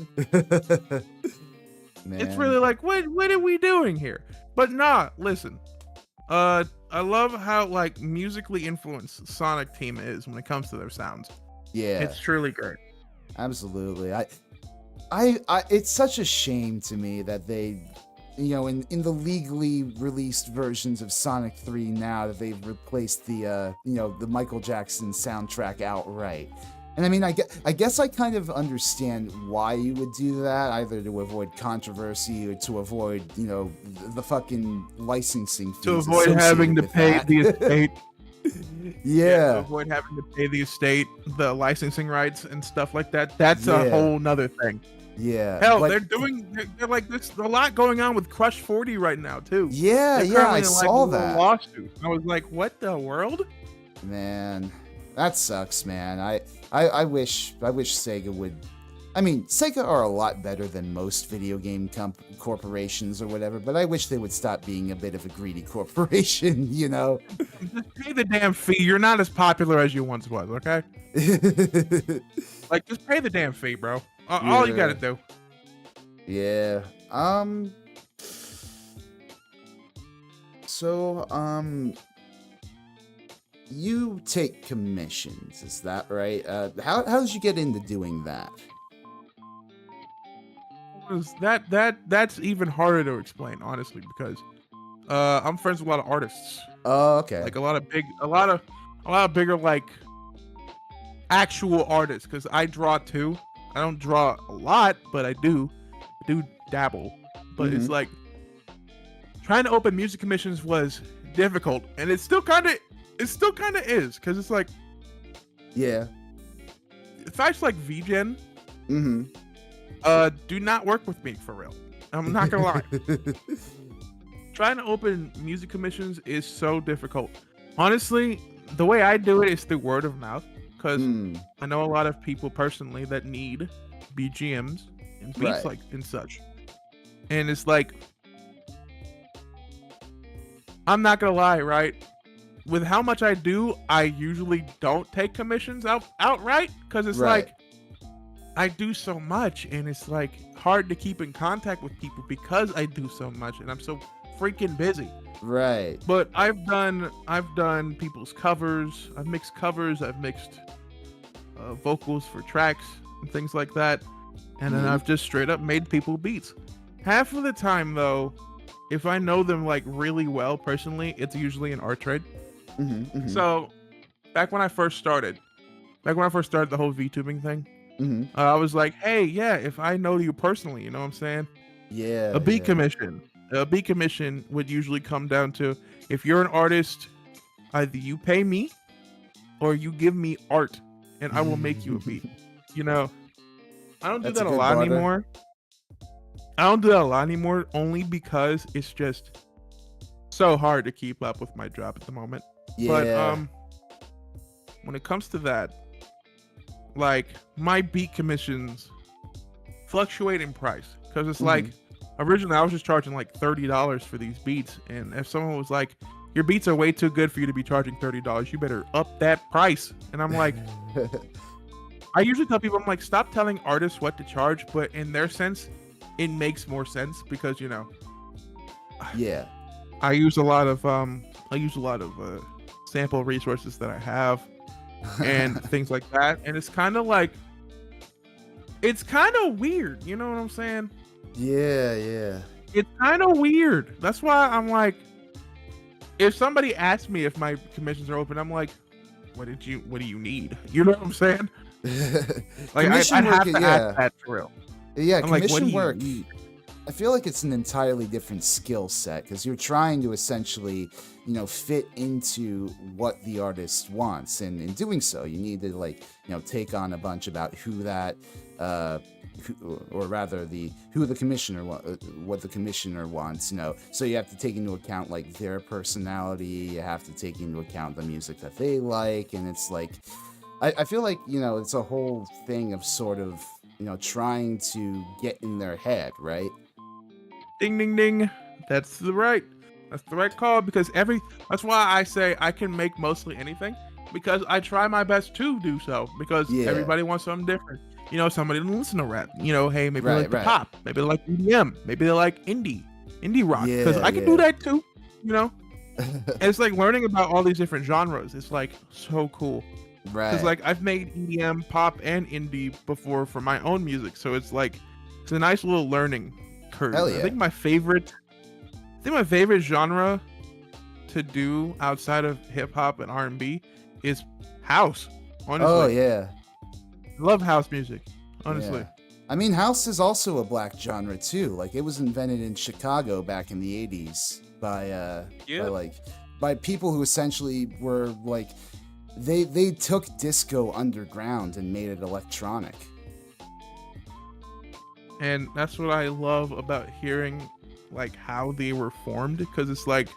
Man. It's really like, what are we doing here? But nah, listen. I love how like musically influenced Sonic Team is when it comes to their sounds. Yeah. It's truly great. Absolutely. I it's such a shame to me that they in the legally released versions of Sonic 3 now that they've replaced the the Michael Jackson soundtrack outright. And I mean, I guess I kind of understand why you would do that, either to avoid controversy or to avoid, the fucking licensing fees. To avoid having to pay the estate. Yeah. To avoid having to pay the estate, the licensing rights and stuff like that. That's a whole nother thing. Yeah. Hell, they're like, there's a lot going on with Crush 40 right now, too. Yeah, I saw that. Lawsuit. I was like, what the world? Man, that sucks, man. I wish Sega would. I mean, Sega are a lot better than most video game corporations or whatever, but I wish they would stop being a bit of a greedy corporation, Just pay the damn fee. You're not as popular as you once was, okay? Like, just pay the damn fee, bro. All you gotta do. Yeah. So, you take commissions, is that right? How did you get into doing that? That's even harder to explain, honestly, because I'm friends with a lot of artists. Oh, okay. Like a lot of bigger like actual artists, because I draw too. I don't draw a lot, but I do dabble. But it's like trying to open music commissions was difficult, and it still kind of is, because it's like, yeah, sites like VGen do not work with me for real. I'm not gonna lie. Trying to open music commissions is so difficult. Honestly, the way I do it is through word of mouth, because I know a lot of people personally that need BGMs and beats like and such. And it's like, I'm not gonna lie, right? With how much I do, I usually don't take commissions outright, because it's like, I do so much, and it's like hard to keep in contact with people because I do so much, and I'm so freaking busy. Right. But I've done people's covers. I've mixed covers. I've mixed vocals for tracks and things like that. And then I've just straight up made people beats. Half of the time, though, if I know them like really well personally, it's usually an art trade. So back when I first started the whole Vtubing thing, I was like, hey, yeah, if I know you personally, you know what I'm saying? Yeah. A beat commission. A beat commission would usually come down to, if you're an artist, either you pay me or you give me art and I will make you a beat. I don't do that a lot anymore. I don't do that a lot anymore, only because it's just so hard to keep up with my job at the moment. Yeah. But when it comes to that, like, my beat commissions fluctuate in price, because it's like, originally I was just charging like $30 for these beats, and if someone was like, your beats are way too good for you to be charging $30, you better up that price. And I'm like, I usually tell people, I'm like, stop telling artists what to charge, but in their sense, it makes more sense, because yeah, I use a lot of sample resources that I have and things like that, and it's kind of weird, you know what I'm saying? Yeah. It's kind of weird. That's why I'm like, if somebody asks me if my commissions are open, I'm like, what do you need? You know what I'm saying? Like, I'd have to ask that for real. Yeah, I'm commission like, work. I feel like it's an entirely different skill set, because you're trying to essentially, fit into what the artist wants, and in doing so, you need to take on a bunch about who that, who the commissioner what the commissioner wants. So you have to take into account like their personality. You have to take into account the music that they like, and it's like, I feel like it's a whole thing of sort of trying to get in their head, right? Ding ding ding. That's the right call, because that's why I say I can make mostly anything, because I try my best to do so, because everybody wants something different. Somebody doesn't listen to rap. Hey, maybe they like the pop, maybe they like EDM, maybe they like indie rock, because I can do that too. And it's like learning about all these different genres. It's like so cool. Right. Because like I've made EDM, pop, and indie before for my own music, so it's like, it's a nice little learning curve. Hell yeah. I think my favorite think my favorite genre to do outside of hip hop and R&B is house. Honestly, Oh yeah, I love house music. Honestly, yeah. I mean, house is also a black genre too. Like it was invented in Chicago back in the '80s by people who essentially were like they took disco underground and made it electronic. and that's what I love about hearing like how they were formed, because it's like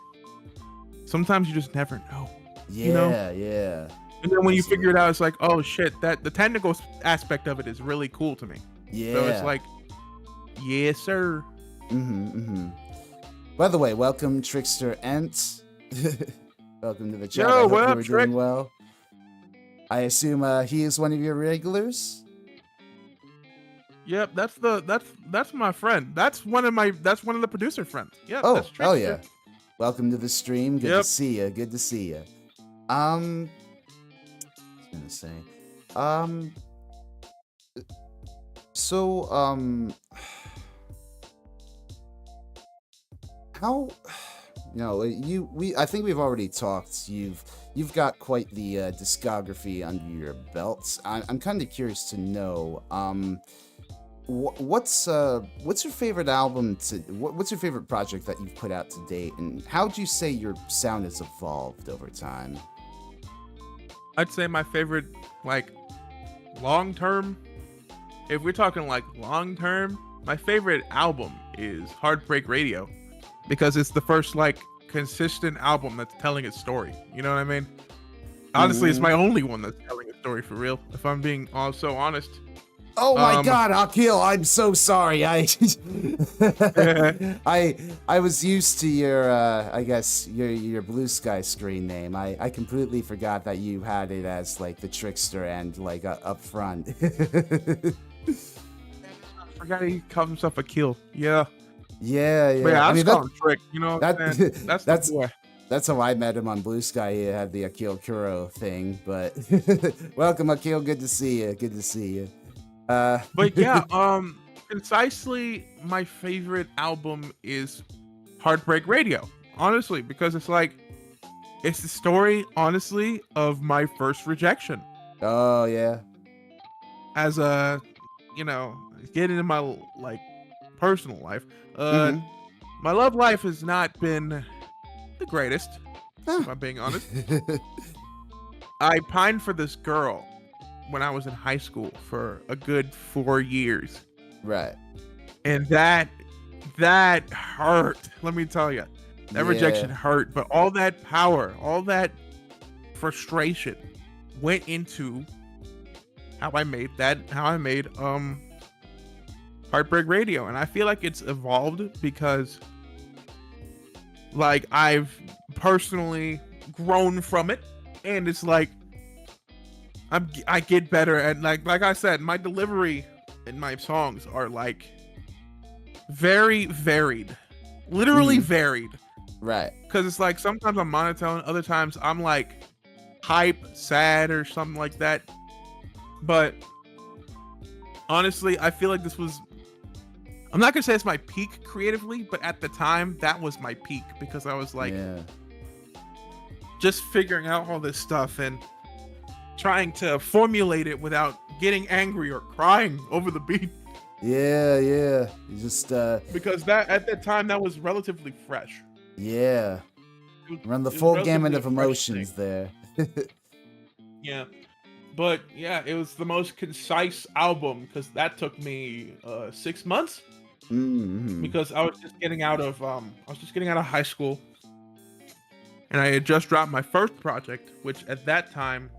sometimes you just never know. Yeah, You know? yeah. And then when you Absolutely. figure it out, it's like, oh shit, that the technical aspect of it is really cool to me. Yeah. So it's like, yes, sir. By the way, welcome Trickster Ent. Welcome to the chat. Yo, I hope what you up, were Trick? doing well. I assume he is one of your regulars. Yep, that's my friend. That's one of the producer friends. Yep, Oh, that's Trickster. oh yeah. Welcome to the stream. Good to Yep. see you. Good to see you. I was gonna say, so how, I think we've already talked. You've got quite the discography under your belt. I'm kind of curious to know, what's your favorite album what's your favorite project that you've put out to date, and how would you say your sound has evolved over time? I'd say my favorite, like, long term. If we're talking like long term, my favorite album is Heartbreak Radio, because it's the first like consistent album that's telling its story. You know what I mean? Honestly, it's my only one that's telling a story for real. If I'm being so honest. Oh my God, Akil! I'm so sorry. I was used to your I guess your Blue Sky screen name. I completely forgot that you had it as like the Trickster and like up front. I forgot he called himself Akil. Yeah. Yeah. But yeah, I mean, call him Trick. You know what I'm saying? That's the boy. That's how I met him on Blue Sky. He had the Akil Kuro thing. But welcome, Akil. Good to see you. Good to see you. But yeah, concisely, my favorite album is Heartbreak Radio. Honestly, because it's like, it's the story, honestly, of my first rejection. Oh yeah. As a, getting into my like personal life, my love life has not been the greatest. If I'm being honest, I pined for this girl when I was in high school for a good 4 years. Right. And that hurt. Let me tell you, that rejection hurt. But all that power, all that frustration went into how I made Heartbreak Radio. And I feel like it's evolved because like I've personally grown from it, and it's like I get better at like I said, my delivery in my songs are like very varied, literally varied. Right. Because it's like sometimes I'm monotone, other times I'm like hype, sad, or something like that. But honestly, I feel like this was, I'm not gonna say it's my peak creatively, but at the time that was my peak, because I was like just figuring out all this stuff and trying to formulate it without getting angry or crying over the beat. Yeah. You just because that at that time that was relatively fresh. Yeah. Run the full gamut of emotions thing. there. Yeah. But yeah, it was the most concise album because that took me 6 months. Because I was just getting out of high school, and I had just dropped my first project, which at that time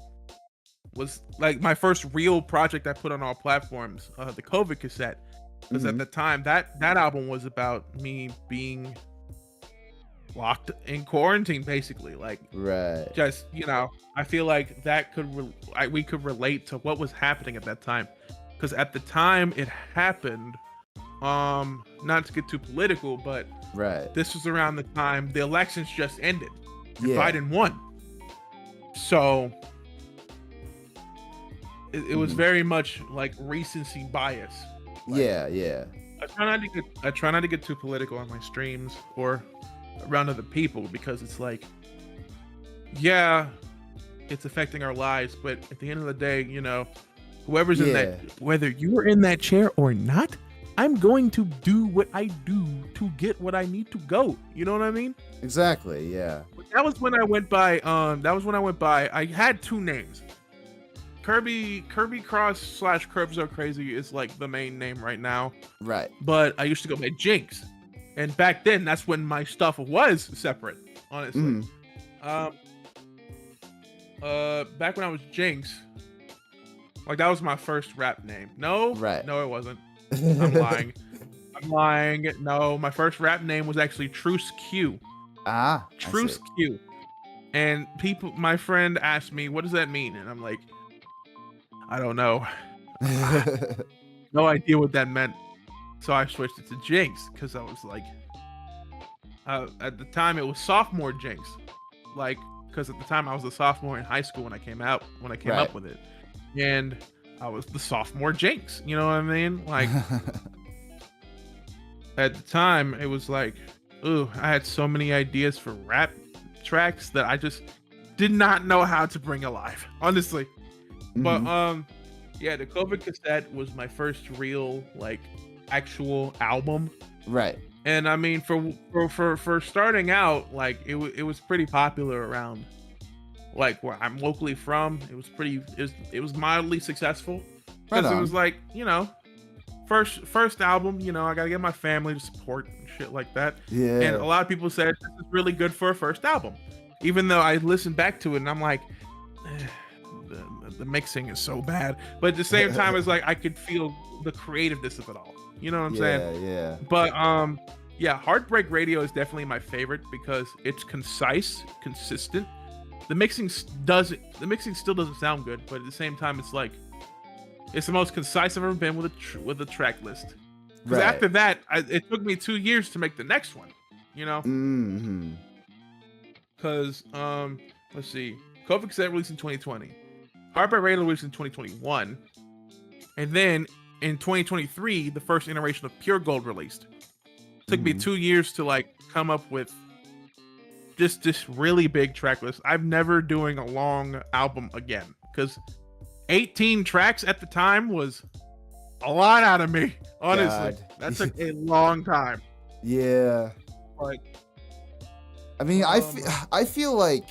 was like my first real project I put on all platforms, the COVID cassette. Because at the time that album was about me being locked in quarantine, basically. Like, right. Just, I feel like that we could relate to what was happening at that time. Because at the time it happened, not to get too political, but this was around the time the elections just ended. And Biden won. So it was very much like recency bias. Like, Yeah. I try not to get too political on my streams or around other people, because it's like, yeah, it's affecting our lives, but at the end of the day, you know, whoever's in that, whether you are in that chair or not, I'm going to do what I do to get what I need to go. You know what I mean? Exactly. Yeah. That was when I went by. I had two names. Kirbikross / Curb So Crazy is like the main name right now. Right. But I used to go by Jinx, and back then that's when my stuff was separate. Honestly. Back when I was Jinx, like that was my first rap name. No, right. No, it wasn't. I'm lying. I'm lying. No, my first rap name was actually Truce Q. Truce Q. And my friend asked me, what does that mean? And I'm like, I don't know. No idea what that meant. So I switched it to Jinx, because I was like, at the time it was sophomore Jinx. Like, because at the time I was a sophomore in high school when I came up with it. And I was the sophomore Jinx. You know what I mean? Like, at the time it was like, ooh, I had so many ideas for rap tracks that I just did not know how to bring alive, honestly. But yeah, the COVID cassette was my first real, like, actual album. Right. And I mean, for starting out, like, it was pretty popular around, like, where I'm locally from. It was mildly successful, because it was like, you know, first album, you know, I gotta get my family to support and shit like that. Yeah. And a lot of people said this is really good for a first album, even though I listened back to it and I'm like, the mixing is so bad. But at the same time, it's like I could feel the creativeness of it all. You know what I'm saying? Yeah. But yeah, Heartbreak Radio is definitely my favorite because it's concise, consistent. The mixing still doesn't sound good, but at the same time, it's like it's the most concise I've ever been with a track list. Because after that, it took me 2 years to make the next one. You know? Because let's see, COVID cassette released in 2020, Heartbreak Radio released in 2021, and then in 2023, the first iteration of Pure Gold released. It took me 2 years to like come up with this really big track list. I'm never doing a long album again, because 18 tracks at the time was a lot out of me. Honestly, that took a long time. Yeah. Like, I mean, I feel like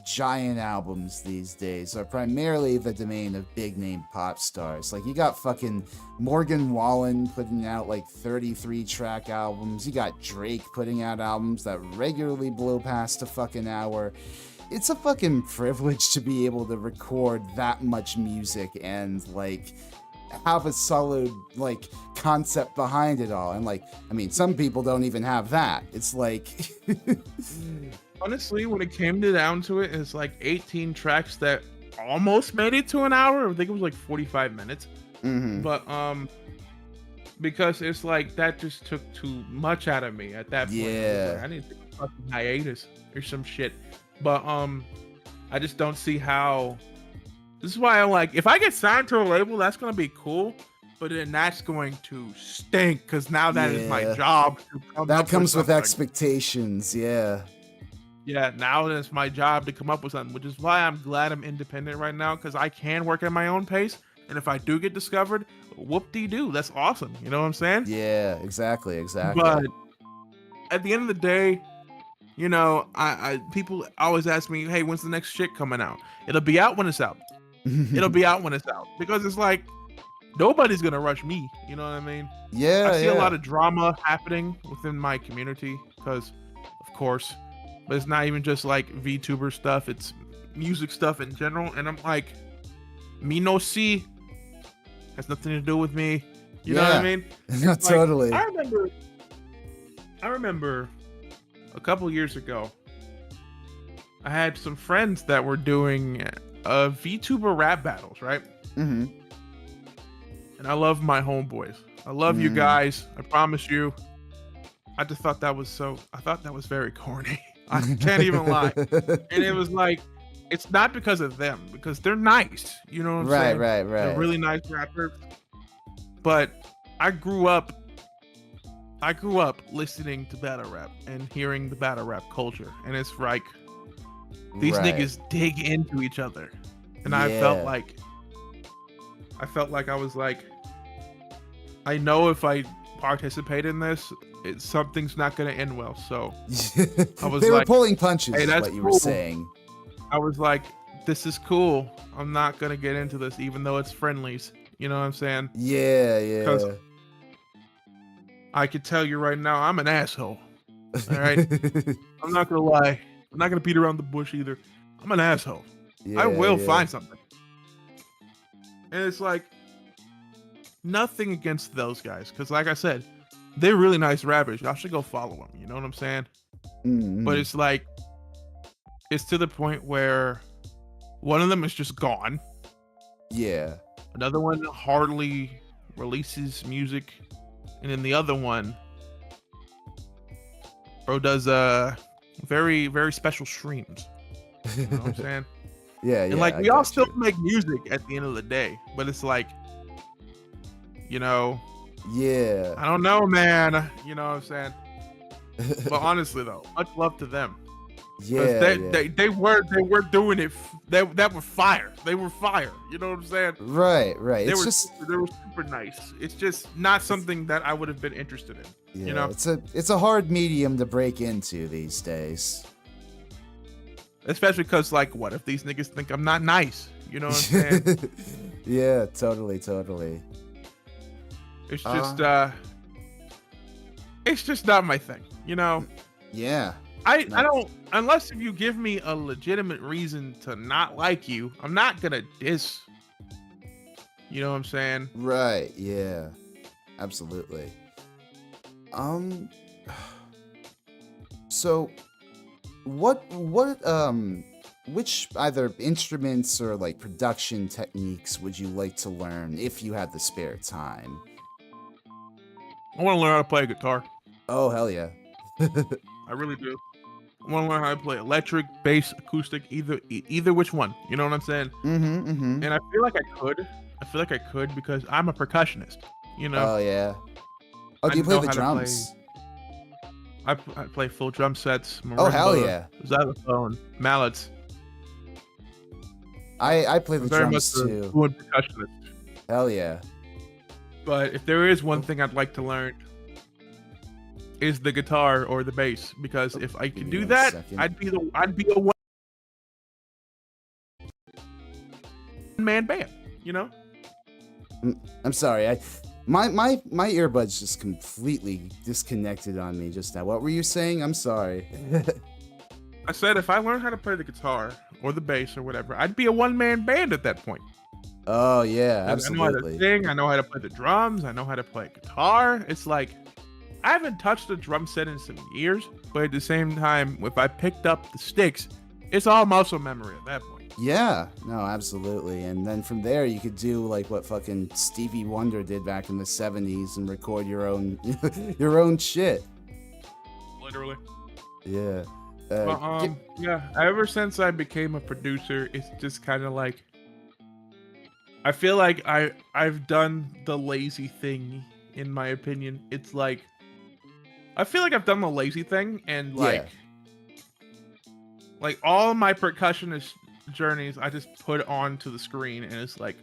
giant albums these days are primarily the domain of big name pop stars. Like, you got fucking Morgan Wallen putting out like 33 track albums. You got Drake putting out albums that regularly blow past a fucking hour. It's a fucking privilege to be able to record that much music and like have a solid like concept behind it all. And like, I mean, some people don't even have that. It's like honestly, when it came down to it, it's like 18 tracks that almost made it to an hour. I think it was like 45 minutes. But because it's like that just took too much out of me at that point. Yeah. I need to take a fucking hiatus or some shit. But I just don't see how. This is why I'm like, if I get signed to a label, that's gonna be cool. But then that's going to stink, because now that is my job. That comes with expectations. Yeah. Yeah, now it's my job to come up with something, which is why I'm glad I'm independent right now, because I can work at my own pace. And if I do get discovered, whoop-de-doo, that's awesome. You know what I'm saying? Yeah, exactly. But at the end of the day, you know, people always ask me, hey, when's the next shit coming out? It'll be out when it's out. It'll be out when it's out. Because it's like, nobody's going to rush me. You know what I mean? Yeah, I see a lot of drama happening within my community because, of course, but it's not even just like VTuber stuff. It's music stuff in general. And I'm like, me no see. Has nothing to do with me. You know what I mean? No, like, totally. I remember a couple years ago, I had some friends that were doing VTuber rap battles, right? And I love my homeboys. I love you guys. I promise you. I just thought that was very corny. I can't even lie. And it was like, it's not because of them, because they're nice. You know what I'm saying? Right. They're really nice rappers. But I grew up I grew up listening to battle rap and hearing the battle rap culture, and it's like these Right. niggas dig into each other, and Yeah. I was like, I know if I participate in this, something's not gonna end well. So I was They were like, pulling punches, hey, is that's what you were cool. saying. I was like, this is cool. I'm not gonna get into this, even though it's friendlies. You know what I'm saying? Yeah, Because yeah. I could tell you right now, I'm an asshole. All right, I'm not gonna lie. I'm not gonna beat around the bush either. I'm an asshole. I Yeah, will yeah. find something. And it's like nothing against those guys, because like I said, they're really nice rappers. Y'all should go follow them. You know what I'm saying? But Mm-hmm. it's like it's to the point where one of them is just gone. Yeah. Another one hardly releases music, and then the other one, bro, does very very special streams. You know what I'm saying? Yeah, And yeah, like I we all got still you. make music at the end of the day, but it's like, you know, Yeah. I don't know, man. You know what I'm saying? But honestly, though, much love to them because Yeah, yeah. they were doing it. That were fire. They were fire. You know what I'm saying? Right, right. They It's were just they were super nice. It's just not something that I would have been interested in. You yeah, know, it's a hard medium to break into these days. especially because like, what if these niggas think I'm not nice? You know what I'm saying? Yeah, totally, totally. It's just Uh, it's just not my thing. You know. yeah. I No. don't, unless if you give me a legitimate reason to not like you, I'm not gonna diss. You know what I'm saying? Right, yeah. Absolutely. Um so what which either instruments or like production techniques would you like to learn if you had the spare time? I want to learn how to play guitar. Oh, hell yeah. I really do. I want to learn how to play electric, bass, acoustic, either which one. You know what I'm saying? Mm-hmm, mm-hmm. And I feel like I could. I feel like I could because I'm a percussionist. You know, Oh, yeah. Oh, I do you play know the how to play. drums? I play full drum sets, Oh, hell marimba, yeah. xylophone, mallets. I play I'm the very much drums a too. fluent percussionist. Hell yeah. But if there is one thing I'd like to learn, is the guitar or the bass, because if I Give could me do one that, second. I'd be a one man band, you know? I'm sorry. My earbuds just completely disconnected on me just now. What were you saying? I'm sorry. I said if I learned how to play the guitar or the bass or whatever, I'd be a one man band at that point. Oh yeah, I know how to absolutely. sing, I know how to play the drums, I know how to play guitar. It's like I haven't touched a drum set in some years, but at the same time, if I picked up the sticks, it's all muscle memory at that point. Yeah, no, absolutely. And then from there, you could do like what fucking Stevie Wonder did back in the '70s and record your own your own shit. Literally. Yeah. But Get, yeah. Ever since I became a producer, it's just kind of like I feel like I've done the lazy thing. In my opinion, it's like I feel like I've done the lazy thing, and yeah. like all my percussionist journeys, I just put onto the screen, and it's like,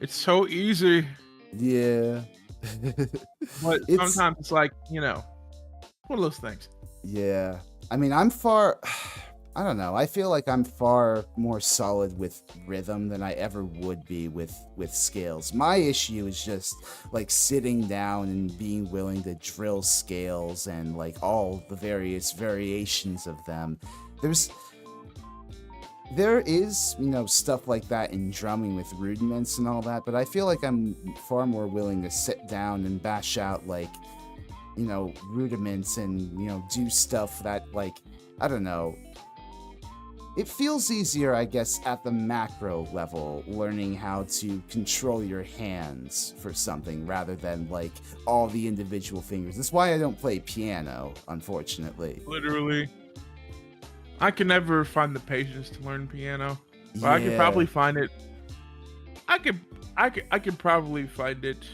it's so easy. Yeah. But It's sometimes it's like, one of those things. yeah. I mean, I'm far. I don't know. I feel like I'm far more solid with rhythm than I ever would be with scales. My issue is just like sitting down and being willing to drill scales and like all the various variations of them. There is, stuff like that in drumming with rudiments and all that, but I feel like I'm far more willing to sit down and bash out like, rudiments and, do stuff that like, I don't know. It feels easier, I guess, at the macro level, learning how to control your hands for something rather than like all the individual fingers. That's why I don't play piano, unfortunately. Literally. I can never find the patience to learn piano. But Yeah. I could probably find it. I could probably find it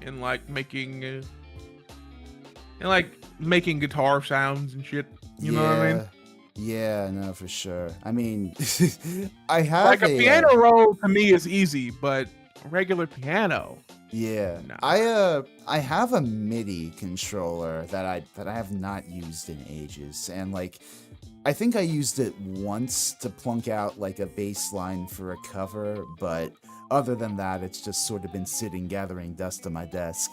in like making and like making guitar sounds and shit. You know what I mean? Yeah, no, for sure. I mean, I have Like a piano roll to me is easy, but a regular piano. Yeah, No. I have a MIDI controller that I have not used in ages, and like I think I used it once to plunk out like a bass line for a cover, but other than that, it's just sort of been sitting gathering dust on my desk.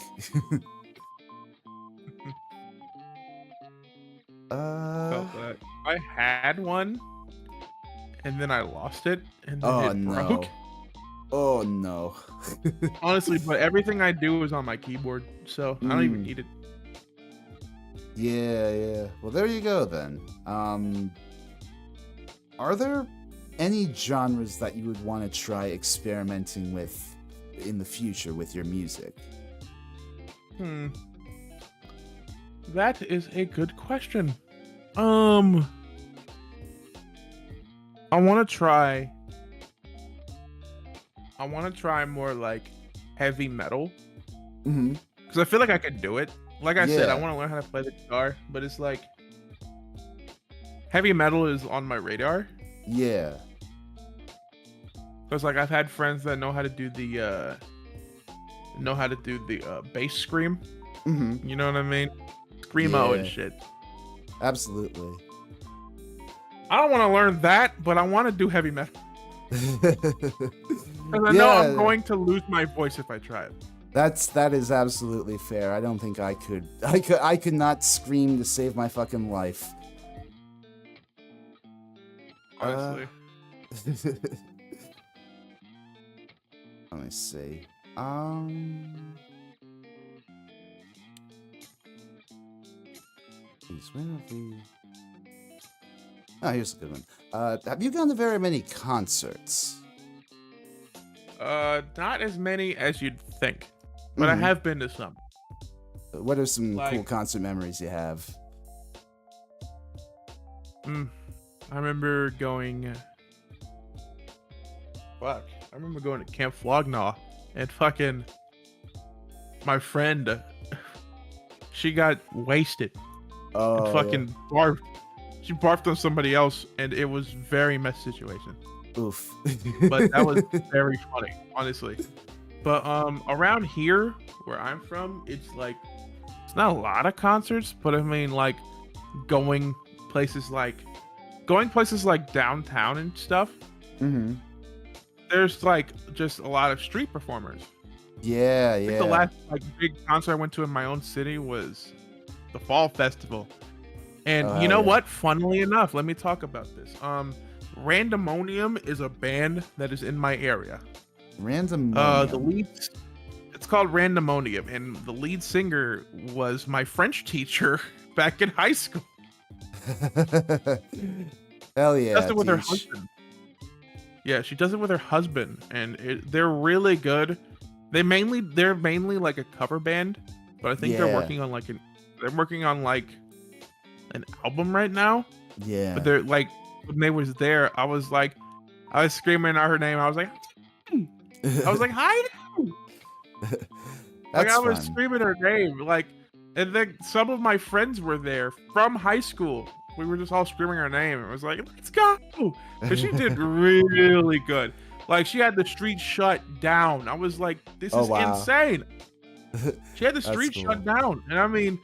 Felt that. I had one, and then I lost it, and then Oh it no. broke. Oh no. Honestly, but everything I do is on my keyboard, so I don't even need it. Yeah. Well, there you go then. Are there any genres that you would want to try experimenting with in the future with your music? That is a good question. I want to try more like heavy metal. Because I feel like I could do it. Like I said, I want to learn how to play the guitar, but it's like heavy metal is on my radar. Yeah. Because like I've had friends that know how to do the bass scream. You know what I mean? Screamo and shit. Absolutely. I don't want to learn that, but I want to do heavy metal. Because I know I'm going to lose my voice if I try it. That is absolutely fair. I don't think I could. I could not scream to save my fucking life. Honestly. Let me see. Oh, here's a good one. Have you gone to very many concerts? Not as many as you'd think, but I have been to some. What are some cool concert memories you have? I remember going. I remember going to Camp Flognaw, and fucking my friend, she got wasted. Oh, and fucking barfed. She barfed on somebody else, and it was very messy situation. Oof. But that was very funny, honestly. But around here, where I'm from, it's like it's not a lot of concerts, but I mean like going places like downtown and stuff. There's like just a lot of street performers. Yeah. I think the last like big concert I went to in my own city was the Fall Festival. And you know what? Funnily enough, let me talk about this. Randomonium is a band that is in my area. Randomonium. It's called Randomonium, and the lead singer was my French teacher back in high school. Hell yeah! She does it with her husband. Yeah, she does it with her husband, and they're really good. They're mainly like a cover band, but I think they're working on like an album right now. Yeah. But they're like, when they was there, I was screaming out her name. I was like, hi. Like I was screaming her name. Like, and then some of my friends were there from high school. We were just all screaming her name. It was like, let's go. Because she did really good. Like, she had the street shut down. I was like, this is insane. She had the street shut down. And I mean,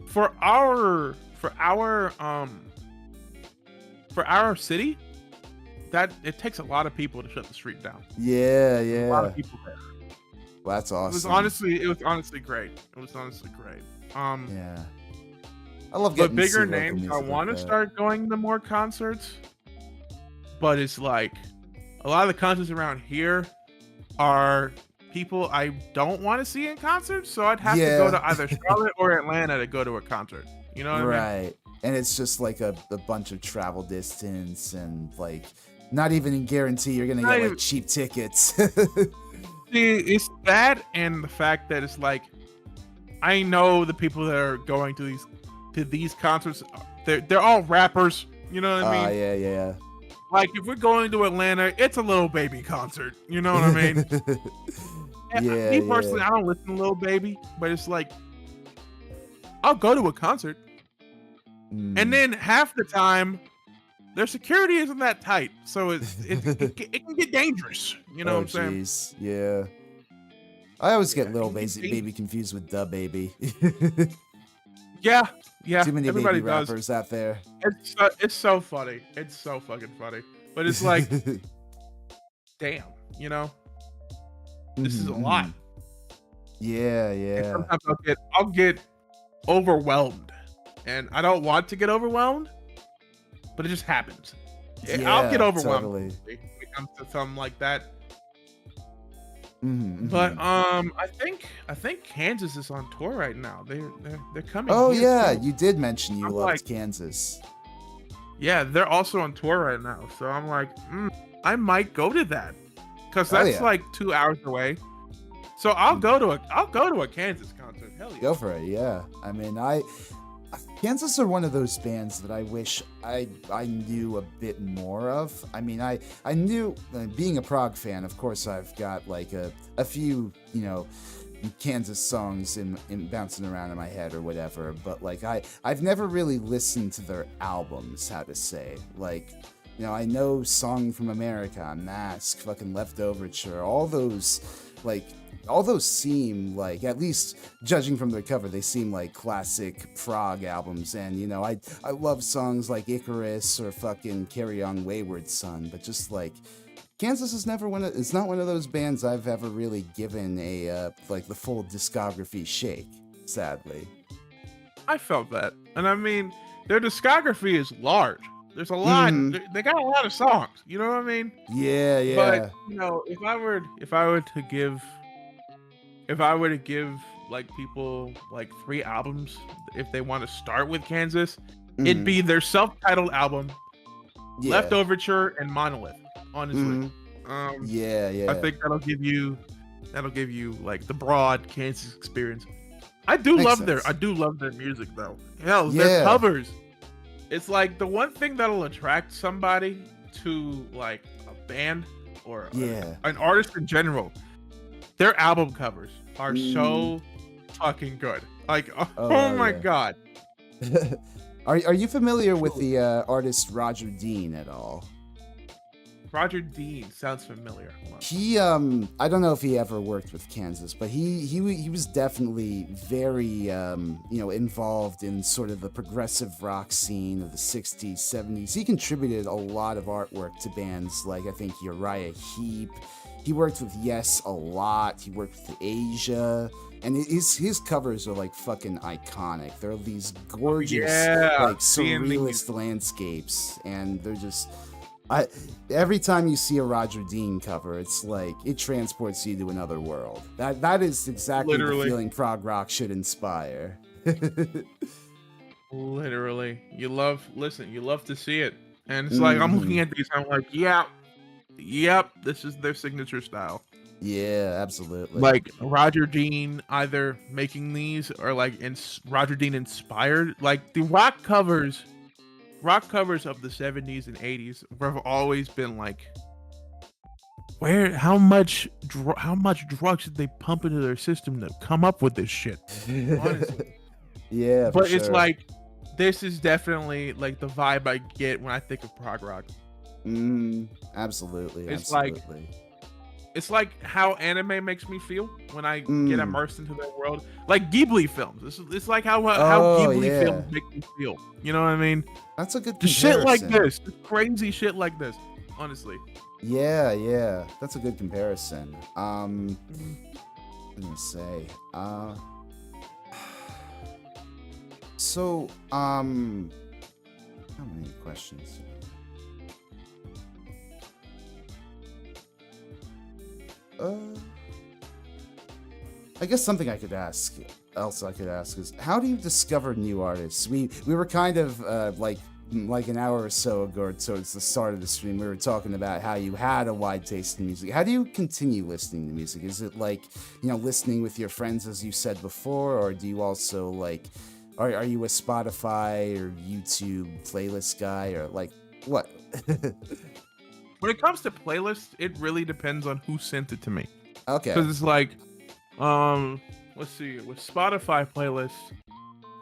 for our city, that it takes a lot of people to shut the street down. Yeah. A lot of people there. Well, that's awesome. It was honestly great. Yeah. I love getting the bigger names. I want to start going to more concerts, but it's like a lot of the concerts around here are people I don't want to see in concerts, so I'd have to go to either Charlotte or Atlanta to go to a concert. You know what I mean? Right. And it's just like a bunch of travel distance and like not even a guarantee you're gonna get like cheap tickets. It's that and the fact that it's like I know the people that are going to these concerts, they're all rappers. You know what I mean? Yeah. Like if we're going to Atlanta, it's a Lil Baby concert. You know what I mean? Me personally, I don't listen to Lil Baby, but it's like I'll go to a concert, Mm. and then half the time, their security isn't that tight, so it can get dangerous. You know Oh, what I'm saying? jeez. Yeah. I always Yeah, get it Lil can get dangerous. Baby confused with Da Baby. Yeah, yeah. Too many Everybody baby does. rappers out there. It's so funny. It's so fucking funny. But it's like, damn, you know, this is a lot. Yeah, And yeah. sometimes I'll get overwhelmed, and I don't want to get overwhelmed, but it just happens. I'll get Yeah, overwhelmed totally. when it comes to something like that. Mhm, But mhm. I think Kansas is on tour right now. They're coming Oh here yeah, too. you did mention you I'm like, loved Kansas. yeah, they're also on tour right now. So I'm like, I might go to that because Oh that's yeah, like 2 hours away. So Mm, I'll go to a Kansas concert. Hell yeah. go for it. Yeah, I mean, Kansas are one of those bands that I wish I knew a bit more of. I mean, I knew being a prog fan. Of course, I've got like a few Kansas songs in bouncing around in my head or whatever. But like I've never really listened to their albums. How to say like. I know Song from America, Mask, fucking Leftoverture, like, all those seem like, at least judging from their cover, they seem like classic prog albums. And, I love songs like Icarus or fucking Carry On Wayward Son, but just like, Kansas is it's not one of those bands I've ever really given like the full discography shake, sadly. I felt that, and I mean, their discography is large. There's a lot. Hmm. They got a lot of songs. You know what I mean? Yeah, But yeah. if I were to give like people like 3 albums, if they want to start with Kansas, it'd Hmm. be their self-titled album, Yeah. Leftoverture, and Monolith. Honestly, Hmm. Yeah, I yeah. think that'll give you like the broad Kansas experience. I Makes sense. do love their music though. Hell, their Yeah. covers. It's like the one thing that'll attract somebody to like a band or Yeah. an artist in general. Their album covers are Mm. so fucking good. Like, Oh, oh hell my yeah. god. Are you familiar with Truly. the artist Roger Dean at all? Roger Dean sounds familiar. Hold on. He I don't know if he ever worked with Kansas, but he was definitely very involved in sort of the progressive rock scene of the 60s, 70s. He contributed a lot of artwork to bands like I think Uriah Heep. He worked with Yes a lot. He worked with Asia. And his covers are like fucking iconic. They're these gorgeous, Yeah, like seeing these. surrealist landscapes, and they're just I every time you see a Roger Dean cover, it's like it transports you to another world. That is exactly the Literally, feeling prog rock should inspire. literally. You love to see it. And it's like I'm Hmm. looking at these, I'm like, yeah, yep, this is their signature style. Yeah, absolutely. Like Roger Dean either making these or like Roger Dean inspired. Like the rock covers of the 70s and 80s have always been like, how much drugs did they pump into their system to come up with this shit? Honestly. Yeah, for But it's sure. like, this is definitely like the vibe I get when I think of prog rock. Absolutely, It's like absolutely. it's like how anime makes me feel when I get Mm. immersed into that world. Like Ghibli films. It's like how Oh Ghibli yeah, films make me feel. You know what I mean? that's a good Just shit like comparison. this. Just crazy shit like this. Honestly. Yeah, yeah, that's a good comparison. Let me say, so how many questions? Uh, I guess something I could ask, is how do you discover new artists? We were kind of like an hour or so ago, towards the start of the stream, we were talking about how you had a wide taste in music. How do you continue listening to music? Is it like listening with your friends, as you said before, or do you also like are you a Spotify or YouTube playlist guy, or like what? When it comes to playlists, it really depends on who sent it to me. Okay. Because it's like, let's see, with Spotify playlists,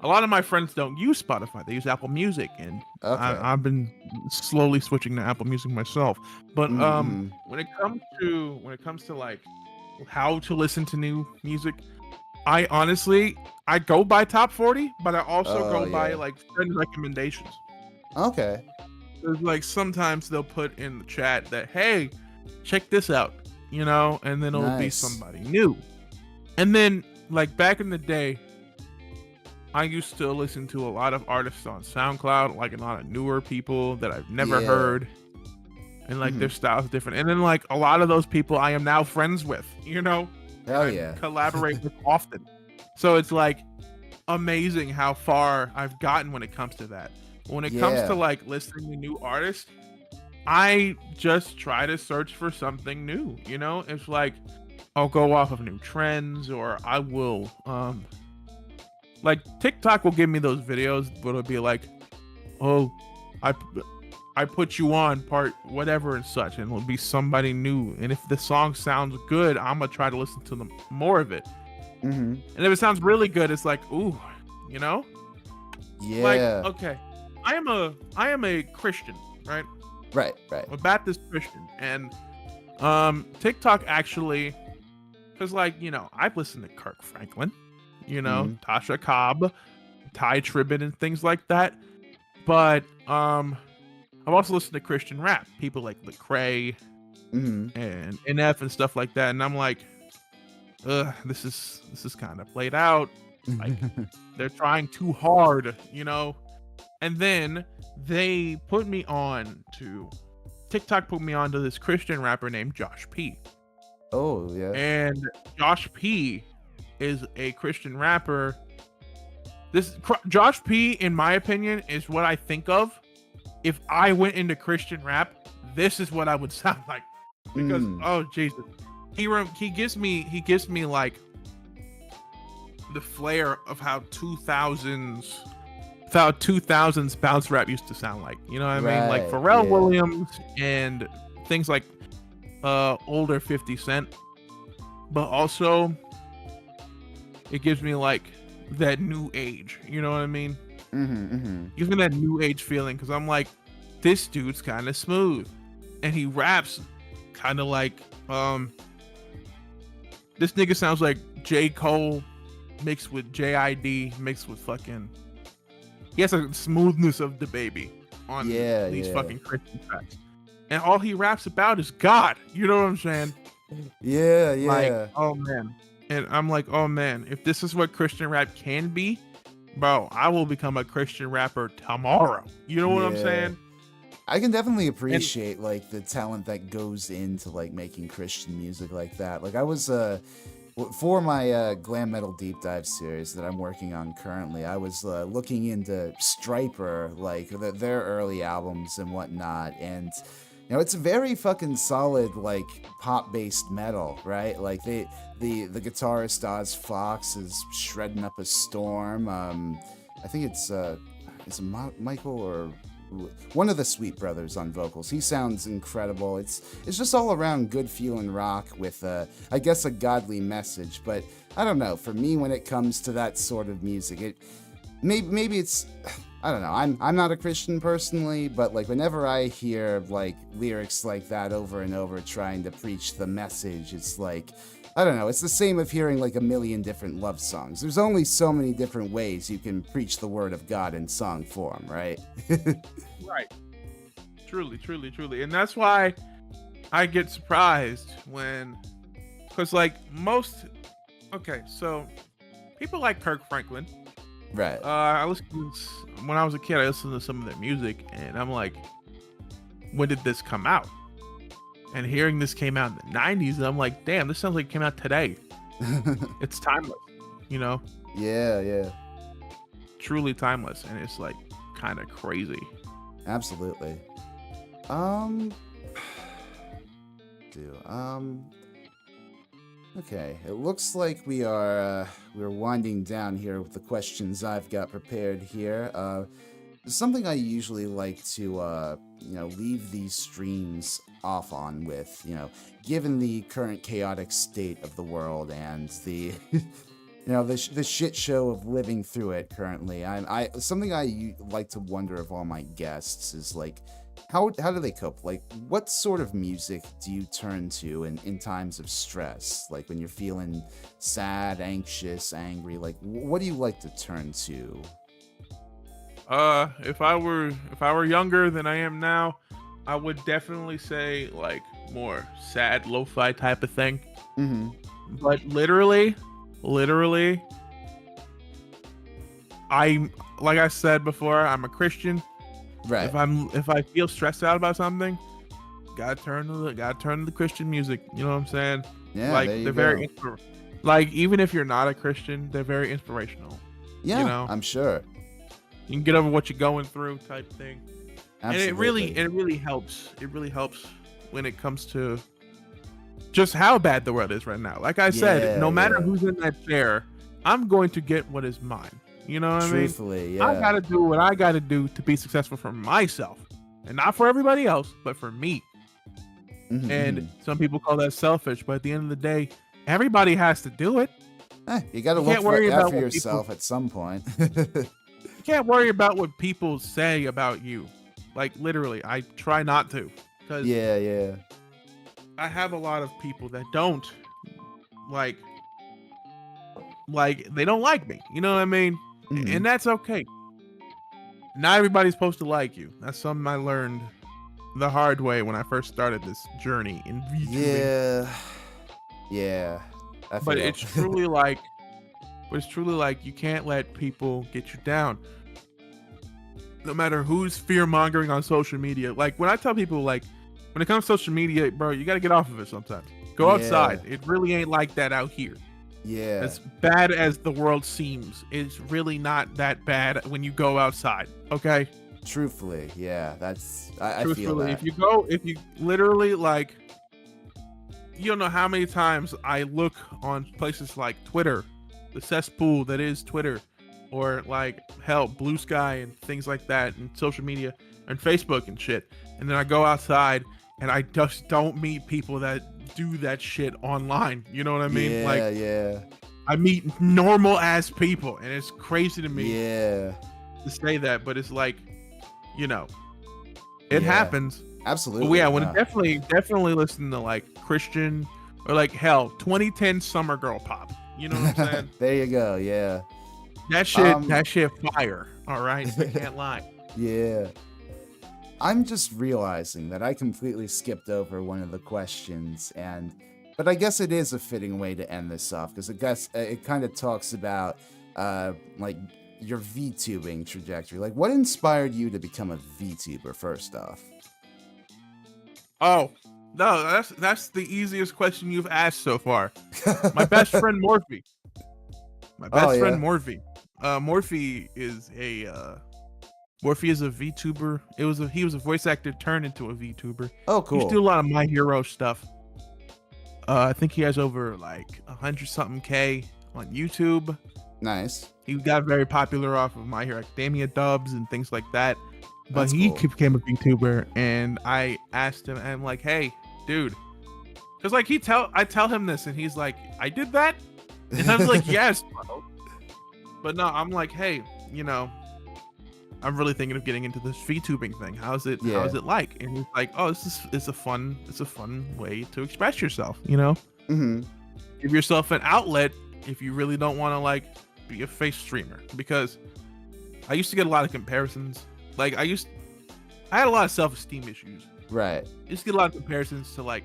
a lot of my friends don't use Spotify. They use Apple Music, and Okay. I've been slowly switching to Apple Music myself. But Mm-hmm. when it comes to like how to listen to new music, I honestly I go by top 40, but I also Oh go by yeah. like friend recommendations. Okay. There's like sometimes they'll put in the chat that, hey, check this out, and then it'll be Nice. somebody new. And then like back in the day, I used to listen to a lot of artists on SoundCloud, like a lot of newer people that I've never Yeah. heard, and like Mm-hmm. their style's different. And then like a lot of those people I am now friends with, and Hell I yeah. collaborate with often. So it's like amazing how far I've gotten when it comes to that. When it comes to Yeah. like listening to new artists, I just try to search for something new. It's like I'll go off of new trends, or I will like TikTok will give me those videos, but it'll be like, oh, I I put you on part whatever and such, and it'll be somebody new. And if the song sounds good, I'm gonna try to listen to more of it. Mm-hmm. And if it sounds really good, it's like, ooh, you know, like Yeah. okay, I am a Christian, right? Right. Right. A Baptist Christian, and TikTok actually, because like I've listened to Kirk Franklin, Mm-hmm. Tasha Cobb, Ty Tribbett, and things like that. But I've also listened to Christian rap, people like Lecrae Mm-hmm. and NF and stuff like that, and I'm like, ugh, this is kind of played out. Like they're trying too hard, And then they put me on to TikTok. Put me on to this Christian rapper named Josh P. Oh yeah. And Josh P is a Christian rapper. Josh P, in my opinion, is what I think of if I went into Christian rap. This is what I would sound like, because Mm. oh Jesus, he gives me like the flair of how 2000s bounce rap used to sound like. You know what I mean? Like Right. Pharrell Yeah. Williams and things like older 50 Cent, but also it gives me like that new age. You know what I mean? Mm-hmm. Mm-hmm. Gives me that new age feeling, because I'm like, this dude's kind of smooth, and he raps kind of like this nigga sounds like J. Cole mixed with JID mixed with fucking. He has a smoothness of the baby on Yeah. these Yeah. fucking Christian tracks, and all he raps about is God. You know what I'm saying? Yeah. Like, Yeah. oh man. And I'm like, oh man, if this is what Christian rap can be, bro, I will become a Christian rapper tomorrow. You know what I'm Yeah. saying? I can definitely And appreciate like the talent that goes into like making Christian music like that. Like I was for my glam metal deep dive series that I'm working on currently, I was looking into Striper, like their early albums and whatnot, and it's very fucking solid, like pop based metal, right? Like the guitarist Oz Fox is shredding up a storm. I think it's Michael or one of the Sweet Brothers on vocals. He sounds incredible. It's just all around good feeling rock with I guess a godly message. But I don't know. For me, when it comes to that sort of music, maybe it's I don't know. I'm not a Christian personally, but like whenever I hear like lyrics like that over and over trying to preach the message, it's like I don't know. It's the same of hearing like a million different love songs. There's only so many different ways you can preach the word of God in song form, right? right, truly, truly, truly, and that's why I get surprised because like okay, so people like Kirk Franklin. Right. I listened when I was a kid. I listened to some of their music, and I'm like, when did this come out? And hearing this came out in the 90s, I'm like, damn, this sounds like it came out today. It's timeless, Yeah, yeah. truly timeless, and it's like kind of crazy. Absolutely. Um okay, it looks like we're winding down here with the questions I've got prepared here. Something I usually like to leave these streams off on with, given the current chaotic state of the world and the you know, the shit show of living through it currently. I something like to wonder of all my guests is like, how do they cope? Like, what sort of music do you turn to in times of stress? Like when you're feeling sad, anxious, angry. Like, what do you like to turn to? If I were younger than I am now, I would definitely say like more sad lo-fi type of thing. Mm-hmm. But literally, like I said before, I'm a Christian. Right. If I feel stressed out about something, gotta turn to the Christian music. You know what I'm saying? Yeah. Like there you they're go. very like even if you're not a Christian, they're very inspirational. Yeah. You know? I'm sure. You can get over what you're going through, type thing. Absolutely. And it really helps. It really helps when it comes to just how bad the world is right now. Like I said, no matter who's in that chair, I'm going to get what is mine. You know what I mean? Truthfully, yeah. I gotta do what I gotta do to be successful for myself, and not for everybody else, but for me. Mm-hmm. And some people call that selfish, but at the end of the day, everybody has to do it. You got to look after yourself at some point. You can't worry about what people say about you. Like literally, I try not to. Because yeah. I have a lot of people that don't like they don't like me. You know what I mean? Mm-hmm. And that's okay. Not everybody's supposed to like you. That's something I learned the hard way when I first started this journey in Vtubing. Yeah. But it's truly like you can't let people get you down. No matter who's fear mongering on social media. Like when I tell people, like when it comes to social media, bro, you got to get off of it sometimes. Go outside. It really ain't like that out here. Yeah. As bad as the world seems, it's really not that bad when you go outside. Okay. Truthfully, yeah, I feel that. If you literally like, you don't know how many times I look on places like Twitter, the cesspool that is Twitter, or like hell, Blue Sky and things like that, and social media and Facebook and shit. And then I go outside and I just don't meet people that do that shit online. You know what I mean? Yeah. I meet normal ass people, and it's crazy to me to say that, but it's like, you know, it happens. Absolutely. But yeah, when definitely listen to like Christian or like hell 2010 summer girl pop. You know what I'm saying? There you go. Yeah. That shit fire. All right, I can't lie. Yeah. I'm just realizing that I completely skipped over one of the questions, but I guess it is a fitting way to end this off because it kind of talks about like your VTubing trajectory. Like, what inspired you to become a VTuber? First off. Oh no, that's the easiest question you've asked so far. My best friend Morphe. Friend Morphe. Morphe is a VTuber. He was a voice actor turned into a VTuber. Oh, cool. He used to do a lot of My Hero stuff. I think he has over like 100-something K on YouTube. Nice. He got very popular off of My Hero Academia dubs and things like that. But That's he cool. became a VTuber, and I asked him, and I'm like, "Hey, dude," because like I tell him this, and he's like, "I did that," and I was like, "Yes, bro." But no, I'm like, "Hey, you know, I'm really thinking of getting into this VTubing thing. How's it like?" And he's like, "Oh, it's a fun way to express yourself, you know? Mm-hmm. Give yourself an outlet if you really don't want to like be a face streamer." Because I used to get a lot of comparisons. Like I had a lot of self-esteem issues. Right. I used to get a lot of comparisons to like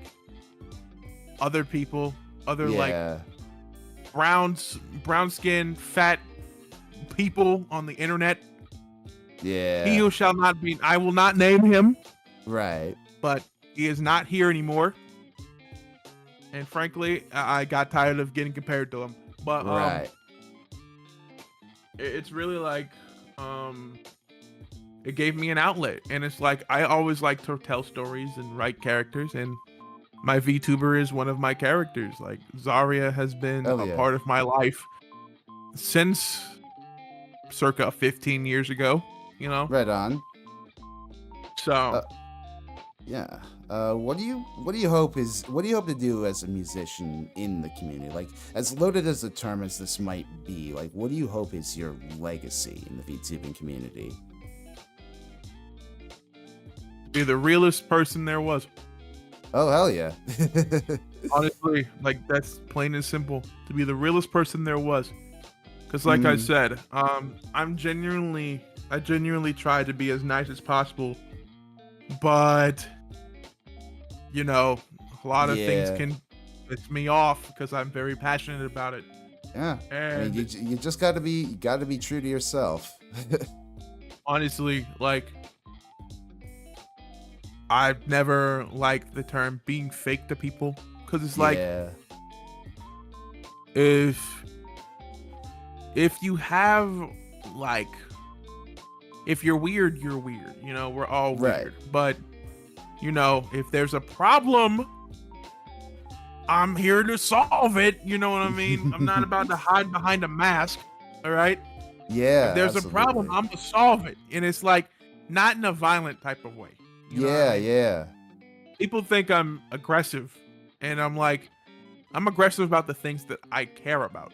other people, like brown skin, fat people on the internet. Yeah. He who shall not be, I will not name him. Right. But he is not here anymore. And frankly, I got tired of getting compared to him. But right. It's really like it gave me an outlet, and it's like I always like to tell stories and write characters, and my VTuber is one of my characters. Like Zarya has been a part of my life since circa 15 years ago, you know? Right on. So Yeah. What do you hope to do as a musician in the community? Like, as loaded as a term as this might be, like, what do you hope is your legacy in the VTubing community? Be the realest person there was. Oh, hell yeah. Honestly, like, that's plain and simple. To be the realest person there was. Because like I said, I genuinely try to be as nice as possible, but you know, a lot of things can piss me off because I'm very passionate about it. Yeah. And I mean, you just gotta be true to yourself. honestly, like, I've never liked the term being fake to people, because it's like, if you have, like, if you're weird, you're weird. You know, we're all weird. But, you know, if there's a problem, I'm here to solve it. You know what I mean? I'm not about to hide behind a mask. All right? Yeah. If there's a problem, I'm going to solve it. And it's like, not in a violent type of way. You know what I mean? Yeah. People think I'm aggressive. And I'm like, I'm aggressive about the things that I care about.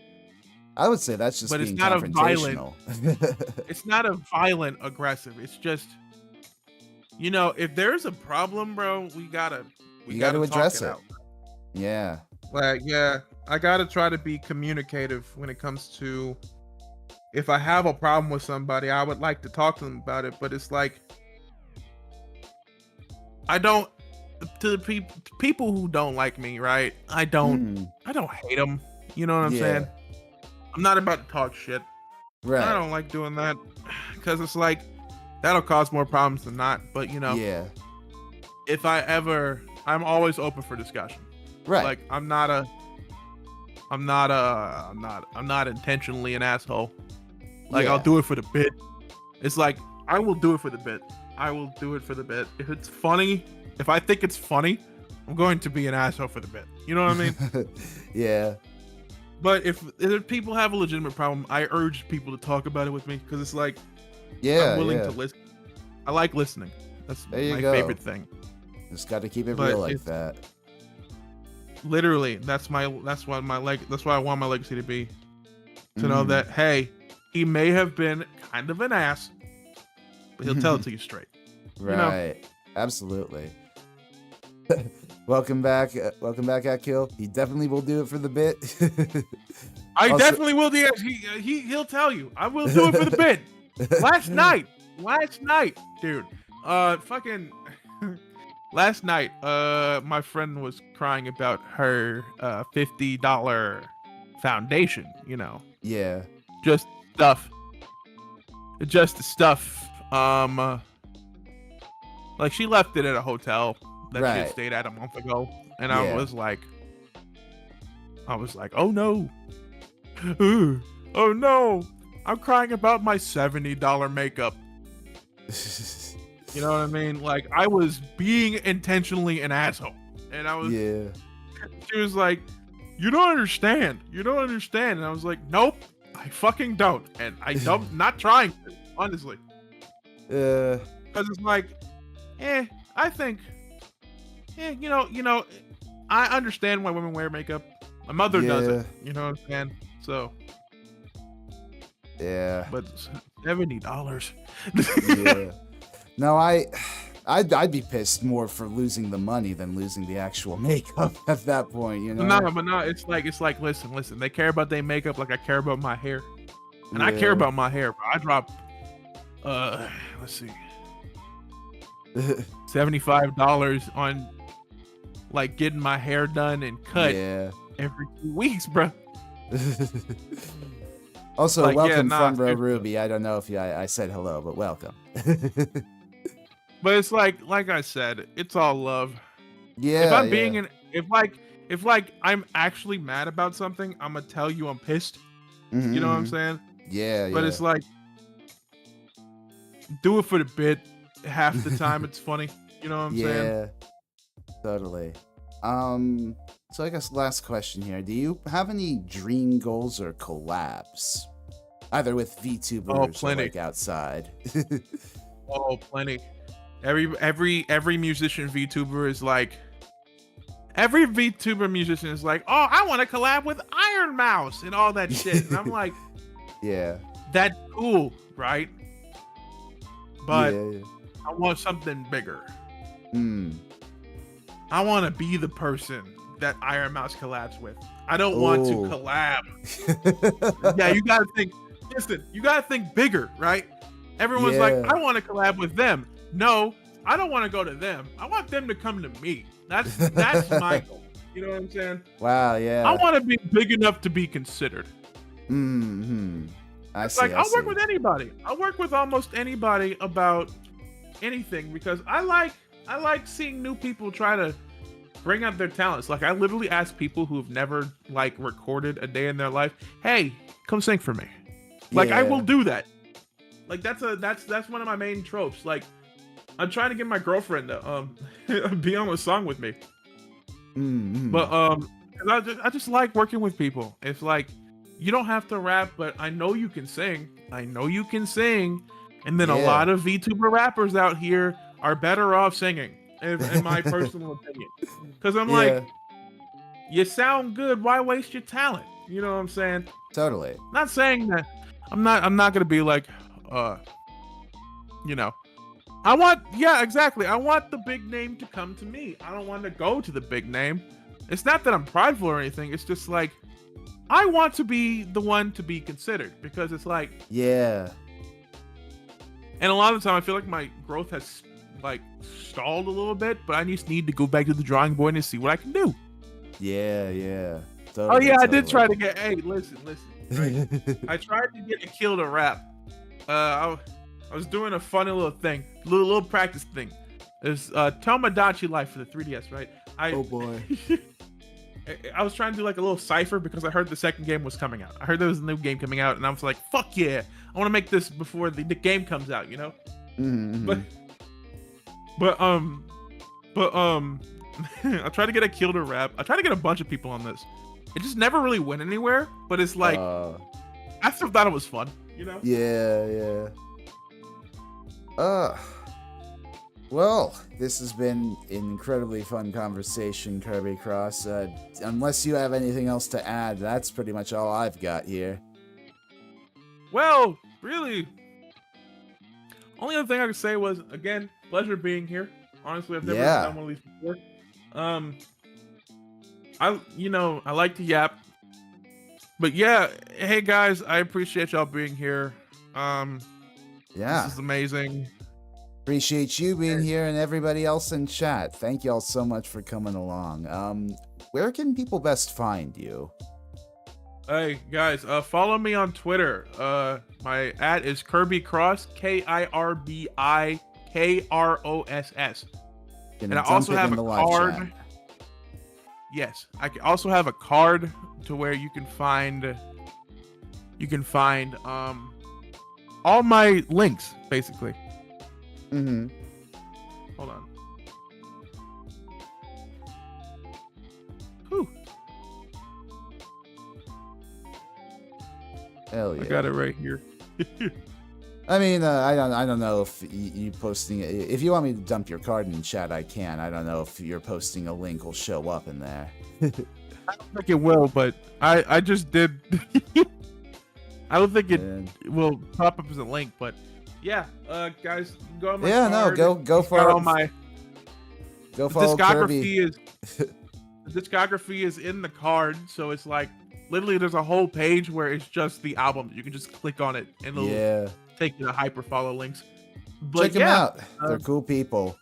I would say that's just but being it's not confrontational. It's not a violent aggressive. It's just, you know, if there's a problem, bro, we gotta address it. out. Yeah. Like, yeah, I gotta try to be communicative when it comes to, if I have a problem with somebody, I would like to talk to them about it. But it's like, I don't, to the people who don't like me, right? I don't hate them. You know what I'm saying? I'm not about to talk shit. Right. I don't like doing that because it's like, that'll cause more problems than not. But you know, if I'm always open for discussion. Right. Like, I'm not intentionally an asshole. Like, I'll do it for the bit. It's like, I will do it for the bit. I will do it for the bit. If it's funny, if I think it's funny, I'm going to be an asshole for the bit. You know what I mean? Yeah. But if people have a legitimate problem, I urge people to talk about it with me, because it's like, I'm willing to listen. I like listening. That's my favorite thing. Just got to keep it real like that. Literally, that's why I want my legacy to be, to know that, hey, he may have been kind of an ass, but he'll tell it to you straight. Right. You know? Absolutely. Welcome back, Akil. He definitely will do it for the bit. I definitely will do it. He'll tell you. I will do it for the bit. Last night, dude. Last night, my friend was crying about her $50 foundation. You know. Yeah. Just stuff. Like, she left it at a hotel that she had stayed at a month ago, and I was like, oh no, oh no, I'm crying about my $70 makeup. You know what I mean? Like, I was being intentionally an asshole, and I was. Yeah. She was like, you don't understand, and I was like, nope, I fucking don't, and I don't, not trying to, honestly. Because it's like, I think. You know, I understand why women wear makeup. My mother doesn't. You know what I'm saying? So. Yeah. But $70. Yeah. No, I'd be pissed more for losing the money than losing the actual makeup at that point. You know. No. It's like, listen. They care about their makeup like I care about my hair, and I care about my hair. Bro. I drop. Let's see. $75 on, like, getting my hair done and cut every 2 weeks, bro. Also, like, welcome from Bro Ruby. I don't know if I said hello, but welcome. But it's like I said, it's all love. Yeah. If I'm being if I'm actually mad about something, I'm gonna tell you I'm pissed. You know what I'm saying? Yeah. But it's like, do it for the bit. Half the time it's funny. You know what I'm saying? Yeah. Totally. So I guess last question here. Do you have any dream goals or collabs? Either with VTubers or like outside. Oh, plenty. Every musician VTuber is like, every VTuber musician is like, oh, I want to collab with Iron Mouse and all that shit. And I'm like, Yeah. that's cool, right? But Yeah. I want something bigger. Hmm. I want to be the person that Iron Mouse collabs with. I don't want to collab. Yeah, you gotta think. Listen, you gotta think bigger, right? Everyone's like, I want to collab with them. No, I don't want to go to them. I want them to come to me. That's my goal. You know what I'm saying? Wow. Yeah. I want to be big enough to be considered. Hmm. I see. I'll work with anybody. I'll work with almost anybody about anything because I like seeing new people try to bring out their talents. Like I literally ask people who've never like recorded a day in their life, "Hey, come sing for me." Like I will do that. Like that's one of my main tropes. Like I'm trying to get my girlfriend to be on a song with me. Mm-hmm. But 'cause I just like working with people. It's like you don't have to rap, but I know you can sing. I know you can sing. And then a lot of VTuber rappers out here are better off singing, in my personal opinion. Because I'm like, you sound good. Why waste your talent? You know what I'm saying? Totally. Not saying that. I'm not gonna be like, you know. I want the big name to come to me. I don't want to go to the big name. It's not that I'm prideful or anything. It's just like, I want to be the one to be considered because it's like, yeah. And a lot of the time I feel like my growth has like stalled a little bit, but I just need to go back to the drawing board and see what I can do. Yeah. Totally, oh yeah, I did try to get, hey, listen. Right? I tried to get a kill to rap. I was doing a funny little thing, little practice thing. There's Tomodachi Life for the 3DS, right? Oh boy. I was trying to do like a little cipher because I heard the second game was coming out. I heard there was a new game coming out, and I was like, "Fuck yeah! I want to make this before the game comes out," you know. Mm-hmm. But I tried to get a kill to rap. I tried to get a bunch of people on this. It just never really went anywhere. But it's like I still thought it was fun, you know. Yeah. Well, this has been an incredibly fun conversation, kirbikross. Unless you have anything else to add, that's pretty much all I've got here. Well, really, only other thing I could say was, again, pleasure being here. Honestly, I've never done one of these before. I like to yap. But yeah, hey guys, I appreciate y'all being here. This is amazing. Appreciate you being here and everybody else in chat. Thank y'all so much for coming along. Where can people best find you? Hey guys, follow me on Twitter. My @ is kirbikross, KIRBIKROSS. And I also have a card. Yes, I also have a card to where you can find all my links basically. Mm-hmm. Hold on. Whew. Hell yeah. I got it right here. I mean, I don't know if you posting it. If you want me to dump your card in chat, I can. I don't know if you're posting a link will show up in there. I don't think it will, but I just did. I don't think it will pop up as a link, but yeah, guys, go on my card. Go for it. Go follow Kirby. The discography is in the card, so it's like literally there's a whole page where it's just the album. You can just click on it and it'll take you to hyper follow links. But check them out. They're cool people.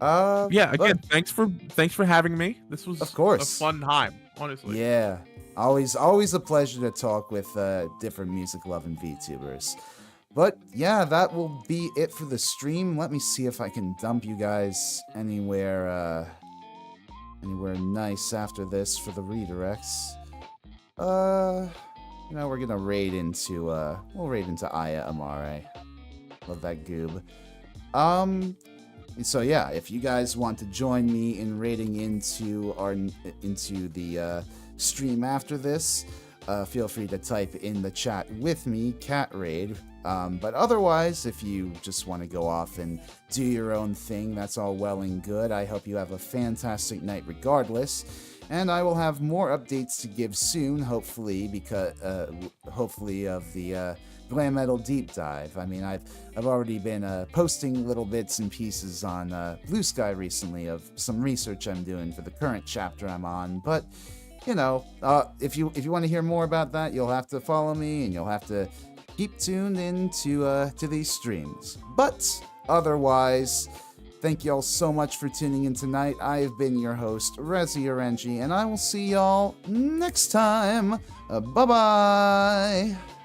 Again, thanks for having me. This was of course a fun time, honestly. Yeah. Always a pleasure to talk with different music-loving VTubers. But yeah, that will be it for the stream. Let me see if I can dump you guys anywhere nice after this for the redirects. We're gonna raid into we'll raid into Aya Amare. Love that goob. So yeah, if you guys want to join me in raiding into the stream after this, feel free to type in the chat with me, Cat Raid. But otherwise, if you just want to go off and do your own thing, that's all well and good. I hope you have a fantastic night regardless. And I will have more updates to give soon, hopefully, because hopefully of the glam metal deep dive. I mean, I've already been posting little bits and pieces on Blue Sky recently of some research I'm doing for the current chapter I'm on. But you know, if you want to hear more about that, you'll have to follow me and you'll have to keep tuned in to these streams. But otherwise, thank y'all so much for tuning in tonight. I've been your host, Rezi Orenji, and I will see y'all next time. Bye-bye!